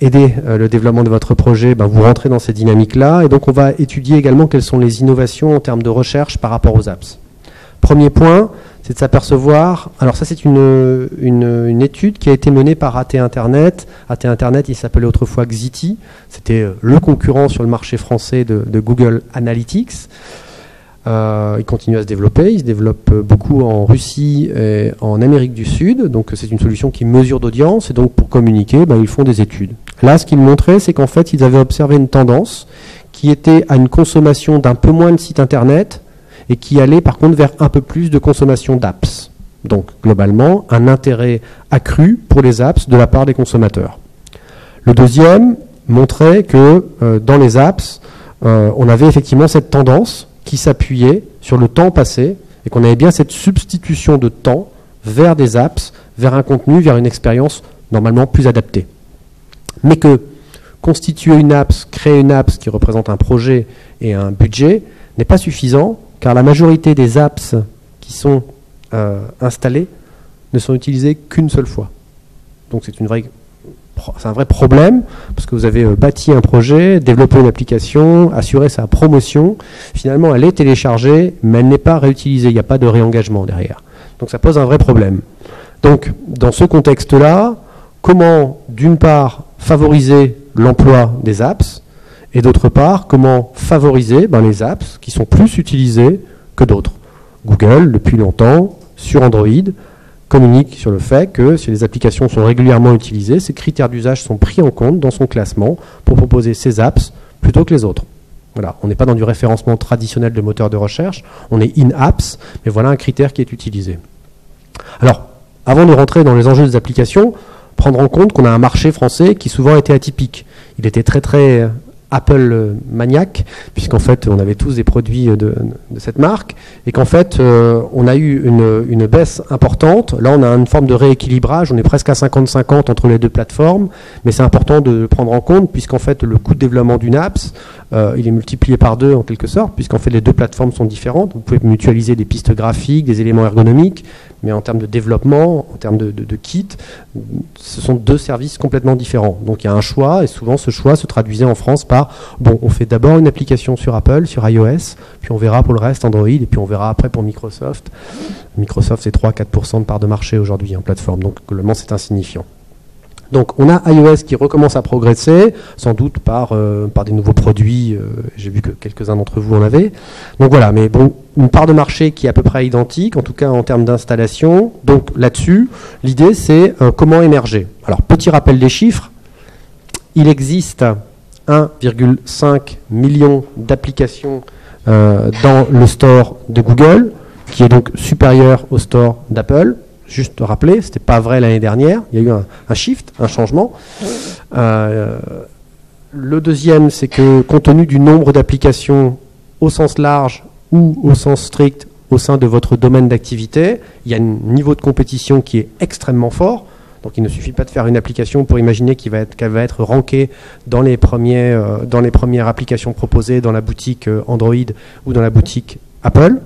aider le développement de votre projet, vous rentrez dans ces dynamiques-là. Et donc, on va étudier également quelles sont les innovations en termes de recherche par rapport aux apps. Premier point, c'est de s'apercevoir, alors ça c'est une étude qui a été menée par AT Internet. AT Internet, il s'appelait autrefois Xiti, c'était le concurrent sur le marché français de Google Analytics. Il continue à se développer, il se développe beaucoup en Russie et en Amérique du Sud, donc c'est une solution qui mesure d'audience, et donc pour communiquer, ils font des études. Là, ce qu'ils montraient, c'est qu'en fait, ils avaient observé une tendance qui était à une consommation d'un peu moins de sites internet, et qui allait par contre vers un peu plus de consommation d'apps. Donc globalement, un intérêt accru pour les apps de la part des consommateurs. Le deuxième montrait que dans les apps, on avait effectivement cette tendance qui s'appuyait sur le temps passé et qu'on avait bien cette substitution de temps vers des apps, vers un contenu, vers une expérience normalement plus adaptée. Mais que constituer une app, créer une app qui représente un projet et un budget n'est pas suffisant, car la majorité des apps qui sont installées ne sont utilisées qu'une seule fois. Donc c'est un vrai problème, parce que vous avez bâti un projet, développé une application, assuré sa promotion, finalement elle est téléchargée, mais elle n'est pas réutilisée, il n'y a pas de réengagement derrière. Donc ça pose un vrai problème. Donc dans ce contexte-là, comment d'une part favoriser l'emploi des apps, et d'autre part, comment favoriser les apps qui sont plus utilisées que d'autres. Google, depuis longtemps, sur Android, communique sur le fait que si les applications sont régulièrement utilisées, ces critères d'usage sont pris en compte dans son classement pour proposer ces apps plutôt que les autres. Voilà, on n'est pas dans du référencement traditionnel de moteur de recherche, on est in-apps, mais voilà un critère qui est utilisé. Alors, avant de rentrer dans les enjeux des applications, prendre en compte qu'on a un marché français qui souvent était atypique. Il était très Apple maniaque, puisqu'en fait on avait tous des produits de cette marque, et qu'en fait on a eu une baisse importante. Là on a une forme de rééquilibrage, on est presque à 50-50 entre les deux plateformes, mais c'est important de le prendre en compte, puisqu'en fait le coût de développement d'une apps, il est multiplié par 2 en quelque sorte, puisqu'en fait les deux plateformes sont différentes. Vous pouvez mutualiser des pistes graphiques, des éléments ergonomiques, mais en termes de développement, en termes de kit, ce sont deux services complètement différents. Donc il y a un choix, et souvent ce choix se traduisait en France par on fait d'abord une application sur Apple, sur iOS, puis on verra pour le reste Android, et puis on verra après pour Microsoft. Microsoft, c'est 3-4% de part de marché aujourd'hui en plateforme, donc globalement c'est insignifiant. Donc on a iOS qui recommence à progresser, sans doute par des nouveaux produits, j'ai vu que quelques-uns d'entre vous en avaient. Donc voilà, mais bon, une part de marché qui est à peu près identique, en tout cas en termes d'installation. Donc là-dessus, l'idée c'est comment émerger. Alors petit rappel des chiffres, il existe 1,5 million d'applications dans le store de Google, qui est donc supérieur au store d'Apple. Juste rappeler, ce n'était pas vrai l'année dernière, il y a eu un shift, un changement. Le deuxième, c'est que compte tenu du nombre d'applications au sens large ou au sens strict au sein de votre domaine d'activité, il y a un niveau de compétition qui est extrêmement fort. Donc il ne suffit pas de faire une application pour imaginer qu'elle va être rankée dans les premières applications proposées dans la boutique Android ou dans la boutique Apple.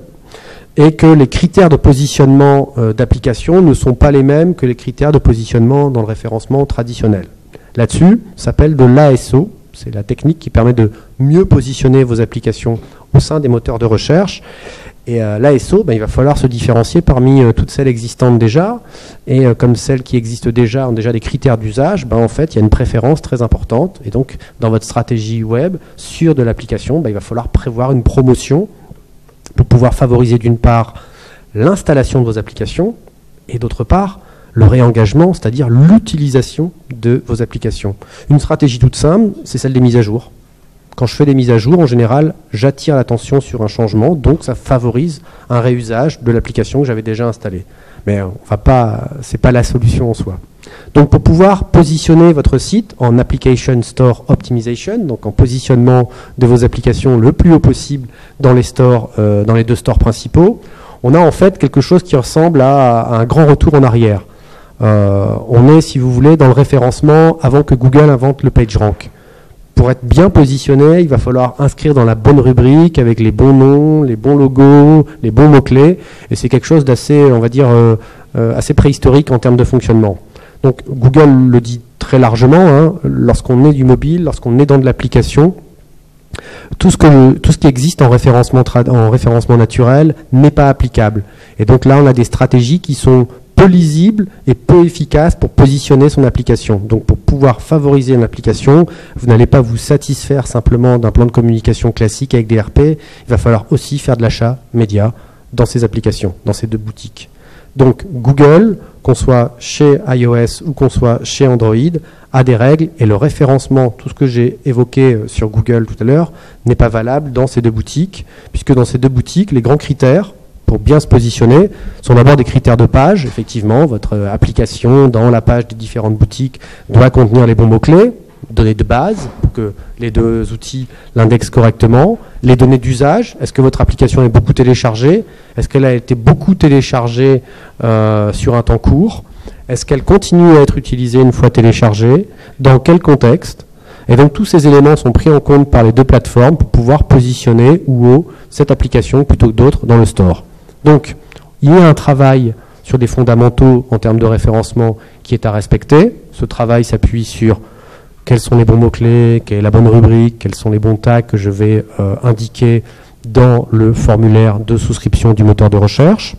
Et que les critères de positionnement d'application ne sont pas les mêmes que les critères de positionnement dans le référencement traditionnel. Là-dessus, ça s'appelle de l'ASO, c'est la technique qui permet de mieux positionner vos applications au sein des moteurs de recherche. Et l'ASO, il va falloir se différencier parmi toutes celles existantes déjà. Et comme celles qui existent déjà ont déjà des critères d'usage, en fait, il y a une préférence très importante. Et donc, dans votre stratégie web, sur de l'application, il va falloir prévoir une promotion pour pouvoir favoriser d'une part l'installation de vos applications et d'autre part le réengagement, c'est-à-dire l'utilisation de vos applications. Une stratégie toute simple, c'est celle des mises à jour. Quand je fais des mises à jour, en général, j'attire l'attention sur un changement, donc ça favorise un réusage de l'application que j'avais déjà installée. Mais ce n'est pas la solution en soi. Donc pour pouvoir positionner votre site en Application Store Optimization, donc en positionnement de vos applications le plus haut possible dans les stores, dans les deux stores principaux, on a en fait quelque chose qui ressemble à un grand retour en arrière. On est, si vous voulez, dans le référencement avant que Google invente le PageRank. Pour être bien positionné, il va falloir inscrire dans la bonne rubrique avec les bons noms, les bons logos, les bons mots-clés. Et c'est quelque chose d'assez, on va dire, assez préhistorique en termes de fonctionnement. Donc Google le dit très largement, lorsqu'on est du mobile, lorsqu'on est dans de l'application, tout ce qui existe en référencement naturel n'est pas applicable. Et donc là, on a des stratégies qui sont peu lisibles et peu efficaces pour positionner son application. Donc pour pouvoir favoriser une application, vous n'allez pas vous satisfaire simplement d'un plan de communication classique avec des RP, il va falloir aussi faire de l'achat média dans ces applications, dans ces deux boutiques. Donc Google, qu'on soit chez iOS ou qu'on soit chez Android, a des règles et le référencement, tout ce que j'ai évoqué sur Google tout à l'heure, n'est pas valable dans ces deux boutiques, puisque dans ces deux boutiques, les grands critères pour bien se positionner sont d'abord des critères de page. Effectivement, votre application dans la page des différentes boutiques doit contenir les bons mots-clés, données de base pour que les deux outils l'indexent correctement, les données d'usage, est-ce que votre application est beaucoup téléchargée, est-ce qu'elle a été beaucoup téléchargée sur un temps court, est-ce qu'elle continue à être utilisée une fois téléchargée, dans quel contexte. Et donc tous ces éléments sont pris en compte par les deux plateformes pour pouvoir positionner ou haut cette application plutôt que d'autres dans le store. Donc il y a un travail sur des fondamentaux en termes de référencement qui est à respecter. Ce travail s'appuie sur quels sont les bons mots-clés, quelle est la bonne rubrique, quels sont les bons tags que je vais indiquer dans le formulaire de souscription du moteur de recherche.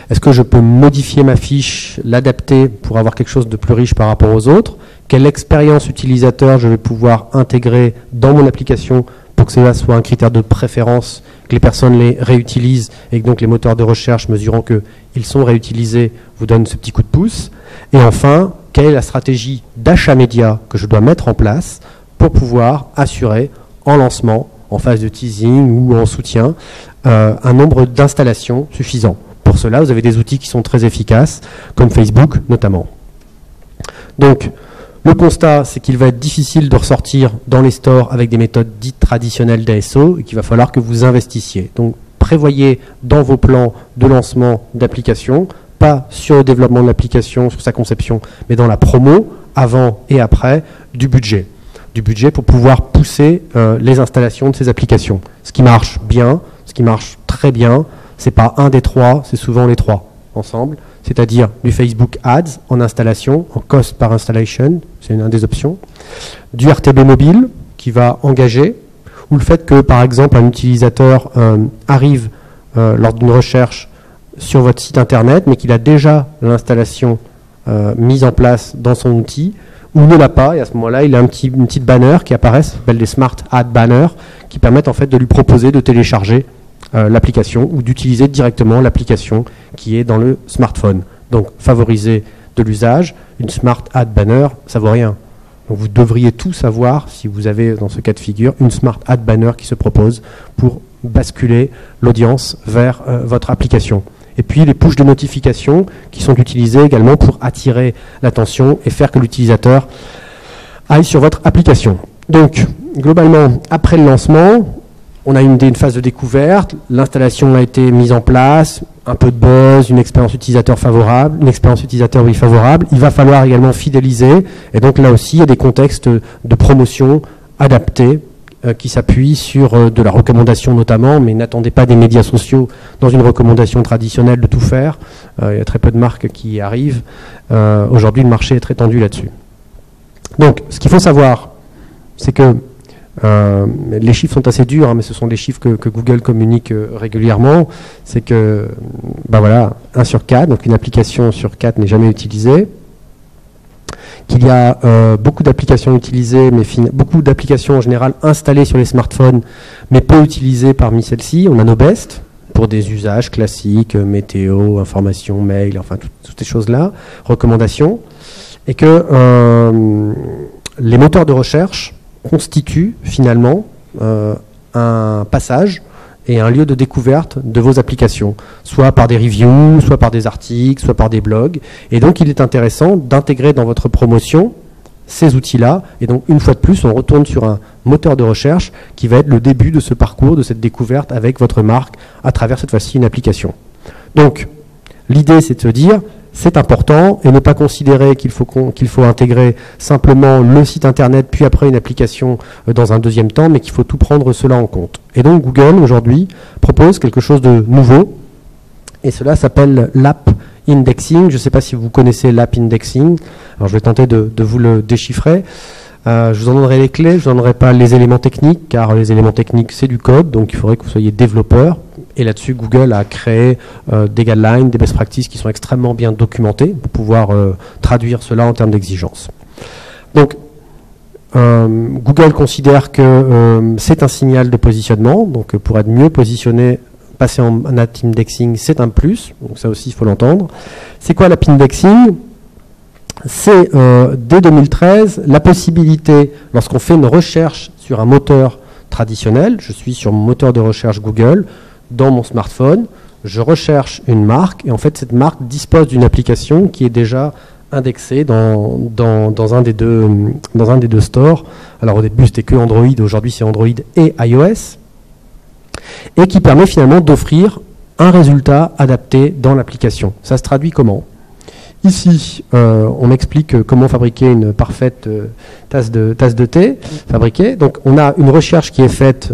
Est-ce que je peux modifier ma fiche, l'adapter pour avoir quelque chose de plus riche par rapport aux autres? Quelle expérience utilisateur je vais pouvoir intégrer dans mon application pour que cela soit un critère de préférence, que les personnes les réutilisent et que donc les moteurs de recherche, mesurant qu'ils sont réutilisés, vous donnent ce petit coup de pouce. Et enfin, quelle est la stratégie d'achat média que je dois mettre en place pour pouvoir assurer en lancement, en phase de teasing ou en soutien, un nombre d'installations suffisant. Pour cela, vous avez des outils qui sont très efficaces, comme Facebook notamment. Donc, le constat, c'est qu'il va être difficile de ressortir dans les stores avec des méthodes dites traditionnelles d'ASO et qu'il va falloir que vous investissiez. Donc, prévoyez dans vos plans de lancement d'application, pas sur le développement de l'application, sur sa conception, mais dans la promo, avant et après, du budget. Du budget pour pouvoir pousser les installations de ces applications. Ce qui marche bien, ce qui marche très bien, c'est pas un des trois, c'est souvent les trois ensemble, c'est-à-dire du Facebook Ads en installation, en cost par installation, c'est une des options, du RTB mobile qui va engager, ou le fait que par exemple un utilisateur arrive lors d'une recherche sur votre site internet, mais qu'il a déjà l'installation mise en place dans son outil, ou ne l'a pas, et à ce moment-là, il a une petite banner qui apparaît, ça s'appelle des Smart Ad Banners, qui permettent en fait de lui proposer de télécharger l'application ou d'utiliser directement l'application qui est dans le smartphone. Donc, favoriser de l'usage, une Smart Ad Banner, ça vaut rien. Donc, vous devriez tout savoir si vous avez, dans ce cas de figure, une Smart Ad Banner qui se propose pour basculer l'audience vers votre application. Et puis les push de notification qui sont utilisés également pour attirer l'attention et faire que l'utilisateur aille sur votre application. Donc, globalement, après le lancement, on a une phase de découverte, l'installation a été mise en place, un peu de buzz, une expérience utilisateur favorable, favorable. Il va falloir également fidéliser, et donc là aussi, il y a des contextes de promotion adaptés qui s'appuient sur de la recommandation notamment, mais n'attendez pas des médias sociaux dans une recommandation traditionnelle de tout faire. Il y a très peu de marques qui y arrivent. Aujourd'hui, le marché est très tendu là-dessus. Donc, ce qu'il faut savoir, c'est que les chiffres sont assez durs, hein, mais ce sont des chiffres que Google communique régulièrement. C'est que, voilà, 1 sur 4, donc une application sur 4 n'est jamais utilisée. Qu'il y a beaucoup d'applications utilisées, mais beaucoup d'applications en général installées sur les smartphones, mais peu utilisées parmi celles-ci. On a nos best pour des usages classiques, météo, information, mail, enfin toutes ces choses-là, recommandations, et que les moteurs de recherche constituent finalement un passage et un lieu de découverte de vos applications, soit par des reviews, soit par des articles, soit par des blogs. Et donc, il est intéressant d'intégrer dans votre promotion ces outils-là. Et donc, une fois de plus, on retourne sur un moteur de recherche qui va être le début de ce parcours, de cette découverte avec votre marque à travers cette fois-ci une application. Donc, l'idée, c'est de se dire, c'est important et ne pas considérer qu'il faut intégrer simplement le site internet puis après une application dans un deuxième temps, mais qu'il faut tout prendre cela en compte. Et donc Google aujourd'hui propose quelque chose de nouveau et cela s'appelle l'app indexing. Je ne sais pas si vous connaissez l'app indexing. Alors je vais tenter de vous le déchiffrer. Je vous en donnerai les clés, je ne vous en donnerai pas les éléments techniques, car les éléments techniques, c'est du code, donc il faudrait que vous soyez développeur. Et là-dessus, Google a créé des guidelines, des best practices qui sont extrêmement bien documentés pour pouvoir traduire cela en termes d'exigence. Donc, Google considère que c'est un signal de positionnement, donc pour être mieux positionné, passer en app indexing, c'est un plus, donc ça aussi, il faut l'entendre. C'est quoi l'app indexing ? C'est dès 2013 la possibilité, lorsqu'on fait une recherche sur un moteur traditionnel, je suis sur mon moteur de recherche Google, dans mon smartphone, je recherche une marque, et en fait cette marque dispose d'une application qui est déjà indexée dans un des deux stores. Alors au début c'était que Android, aujourd'hui c'est Android et iOS, et qui permet finalement d'offrir un résultat adapté dans l'application. Ça se traduit comment ? Ici, on explique comment fabriquer une parfaite tasse de thé fabriquée. Donc, on a une recherche qui est faite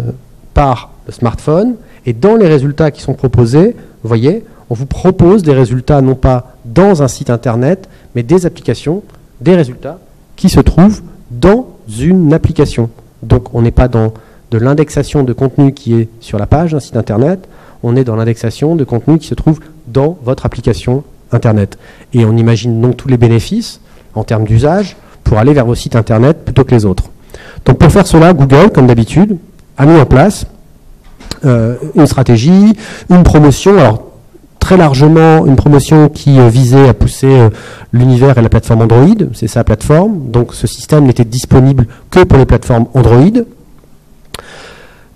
par le smartphone, et dans les résultats qui sont proposés, vous voyez, on vous propose des résultats non pas dans un site internet, mais des applications, des résultats qui se trouvent dans une application. Donc, on n'est pas dans de l'indexation de contenu qui est sur la page d'un site internet, on est dans l'indexation de contenu qui se trouve dans votre application internet. Et on imagine donc tous les bénéfices en termes d'usage pour aller vers vos sites internet plutôt que les autres. Donc pour faire cela, Google, comme d'habitude, a mis en place une stratégie, une promotion, alors très largement une promotion qui visait à pousser l'univers et la plateforme Android, c'est sa plateforme, donc ce système n'était disponible que pour les plateformes Android.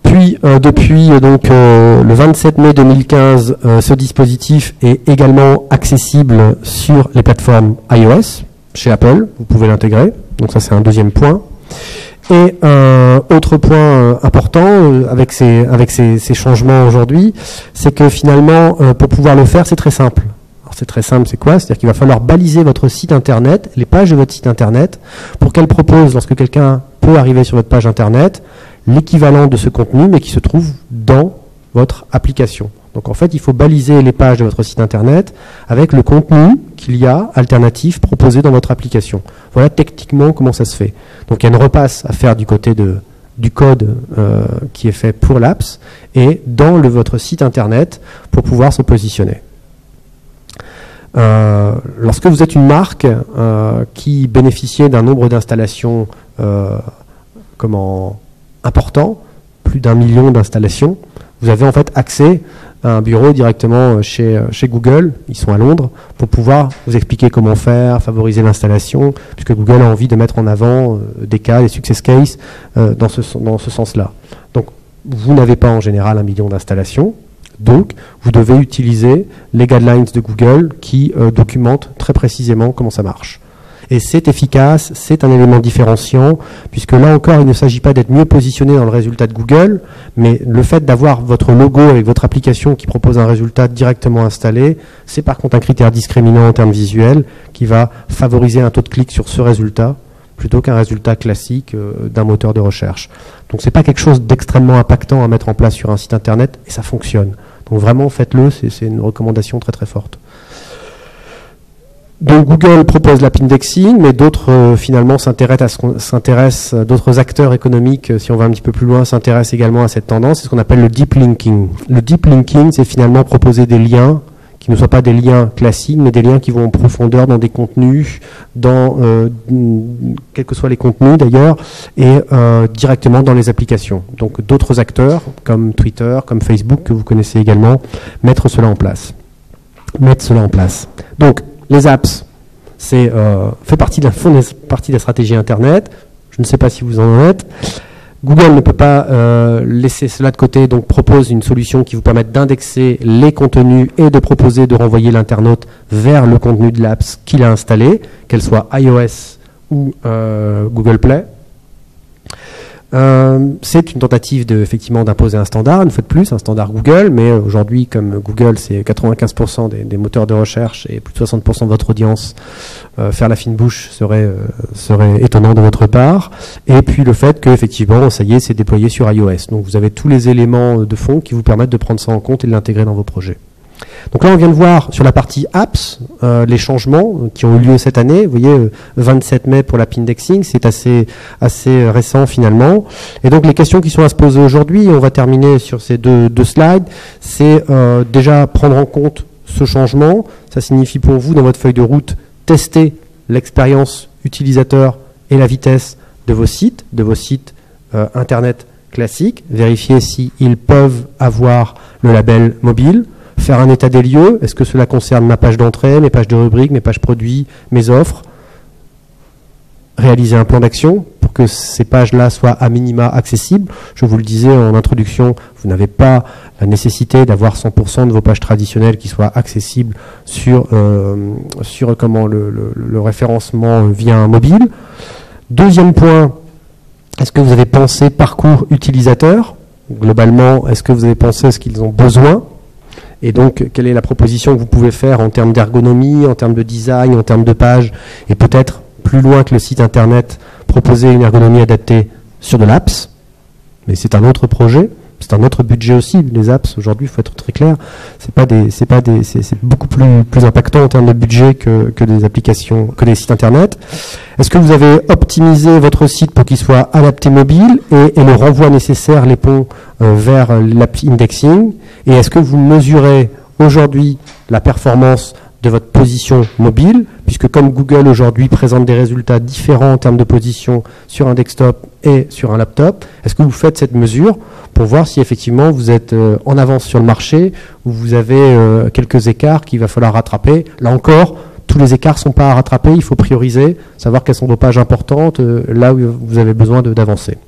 Puis, depuis le 27 mai 2015, ce dispositif est également accessible sur les plateformes iOS, chez Apple, vous pouvez l'intégrer, donc ça c'est un deuxième point. Et autre point important avec ces changements aujourd'hui, c'est que finalement, pour pouvoir le faire, c'est très simple. Alors c'est très simple, c'est quoi ? C'est-à-dire qu'il va falloir baliser votre site internet, les pages de votre site internet, pour qu'elles proposent, lorsque quelqu'un peut arriver sur votre page internet, l'équivalent de ce contenu, mais qui se trouve dans votre application. Donc en fait, il faut baliser les pages de votre site internet avec le contenu qu'il y a alternatif proposé dans votre application. Voilà techniquement comment ça se fait. Donc il y a une repasse à faire du côté du code qui est fait pour l'apps et dans votre site internet pour pouvoir se positionner. Lorsque vous êtes une marque qui bénéficiait d'un nombre d'installations important, plus d'1 million d'installations, vous avez en fait accès à un bureau directement chez Google, ils sont à Londres, pour pouvoir vous expliquer comment faire, favoriser l'installation, puisque Google a envie de mettre en avant des cas, des success cases dans ce sens-là. Donc, vous n'avez pas en général 1 million d'installations, donc vous devez utiliser les guidelines de Google qui documentent très précisément comment ça marche. Et c'est efficace, c'est un élément différenciant, puisque là encore, il ne s'agit pas d'être mieux positionné dans le résultat de Google, mais le fait d'avoir votre logo avec votre application qui propose un résultat directement installé, c'est par contre un critère discriminant en termes visuels qui va favoriser un taux de clic sur ce résultat plutôt qu'un résultat classique d'un moteur de recherche. Donc c'est pas quelque chose d'extrêmement impactant à mettre en place sur un site internet, et ça fonctionne. Donc vraiment, faites-le, c'est une recommandation très très forte. Donc Google propose l'app indexing, mais d'autres finalement d'autres acteurs économiques, si on va un petit peu plus loin, s'intéressent également à cette tendance. C'est ce qu'on appelle le deep linking. Le deep linking, c'est finalement proposer des liens qui ne soient pas des liens classiques, mais des liens qui vont en profondeur dans des contenus, quels que soient les contenus d'ailleurs, et directement dans les applications. Donc d'autres acteurs, comme Twitter, comme Facebook, que vous connaissez également, mettre cela en place. Donc, les apps, fait partie de la stratégie Internet. Je ne sais pas si vous en êtes. Google ne peut pas laisser cela de côté, donc propose une solution qui vous permet d'indexer les contenus et de proposer de renvoyer l'internaute vers le contenu de l'apps qu'il a installé, qu'elle soit iOS ou Google Play. C'est une tentative effectivement d'imposer un standard, une fois de plus, un standard Google, mais aujourd'hui, comme Google, c'est 95% des moteurs de recherche et plus de 60% de votre audience, faire la fine bouche serait étonnant de votre part. Et puis le fait que, effectivement, ça y est, c'est déployé sur iOS. Donc vous avez tous les éléments de fond qui vous permettent de prendre ça en compte et de l'intégrer dans vos projets. Donc là, on vient de voir sur la partie apps les changements qui ont eu lieu cette année. Vous voyez, 27 mai pour l'app indexing, c'est assez récent finalement. Et donc les questions qui sont à se poser aujourd'hui, on va terminer sur ces deux slides, c'est déjà prendre en compte ce changement. Ça signifie pour vous, dans votre feuille de route, tester l'expérience utilisateur et la vitesse de vos sites Internet classiques, vérifier s'ils peuvent avoir le label mobile, faire un état des lieux, est-ce que cela concerne ma page d'entrée, mes pages de rubrique, mes pages produits, mes offres, réaliser un plan d'action pour que ces pages-là soient à minima accessibles. Je vous le disais en introduction, vous n'avez pas la nécessité d'avoir 100% de vos pages traditionnelles qui soient accessibles sur le référencement via un mobile. Deuxième point, est-ce que vous avez pensé parcours utilisateur? Globalement, est-ce que vous avez pensé à ce qu'ils ont besoin? Et donc, quelle est la proposition que vous pouvez faire en termes d'ergonomie, en termes de design, en termes de page, et peut-être plus loin que le site internet, proposer une ergonomie adaptée sur de l'apps. Mais c'est un autre projet, c'est un autre budget aussi. Les apps aujourd'hui, il faut être très clair, c'est beaucoup plus impactant en termes de budget que des applications, que des sites internet. Est-ce que vous avez optimisé votre site pour qu'il soit adapté mobile et le renvoi nécessaire, les ponts vers l'app indexing? Et est-ce que vous mesurez aujourd'hui la performance de votre position mobile, puisque comme Google aujourd'hui présente des résultats différents en termes de position sur un desktop et sur un laptop, est-ce que vous faites cette mesure pour voir si effectivement vous êtes en avance sur le marché ou vous avez quelques écarts qu'il va falloir rattraper? Là encore, tous les écarts ne sont pas à rattraper, il faut prioriser, savoir quelles sont vos pages importantes, là où vous avez besoin d'avancer.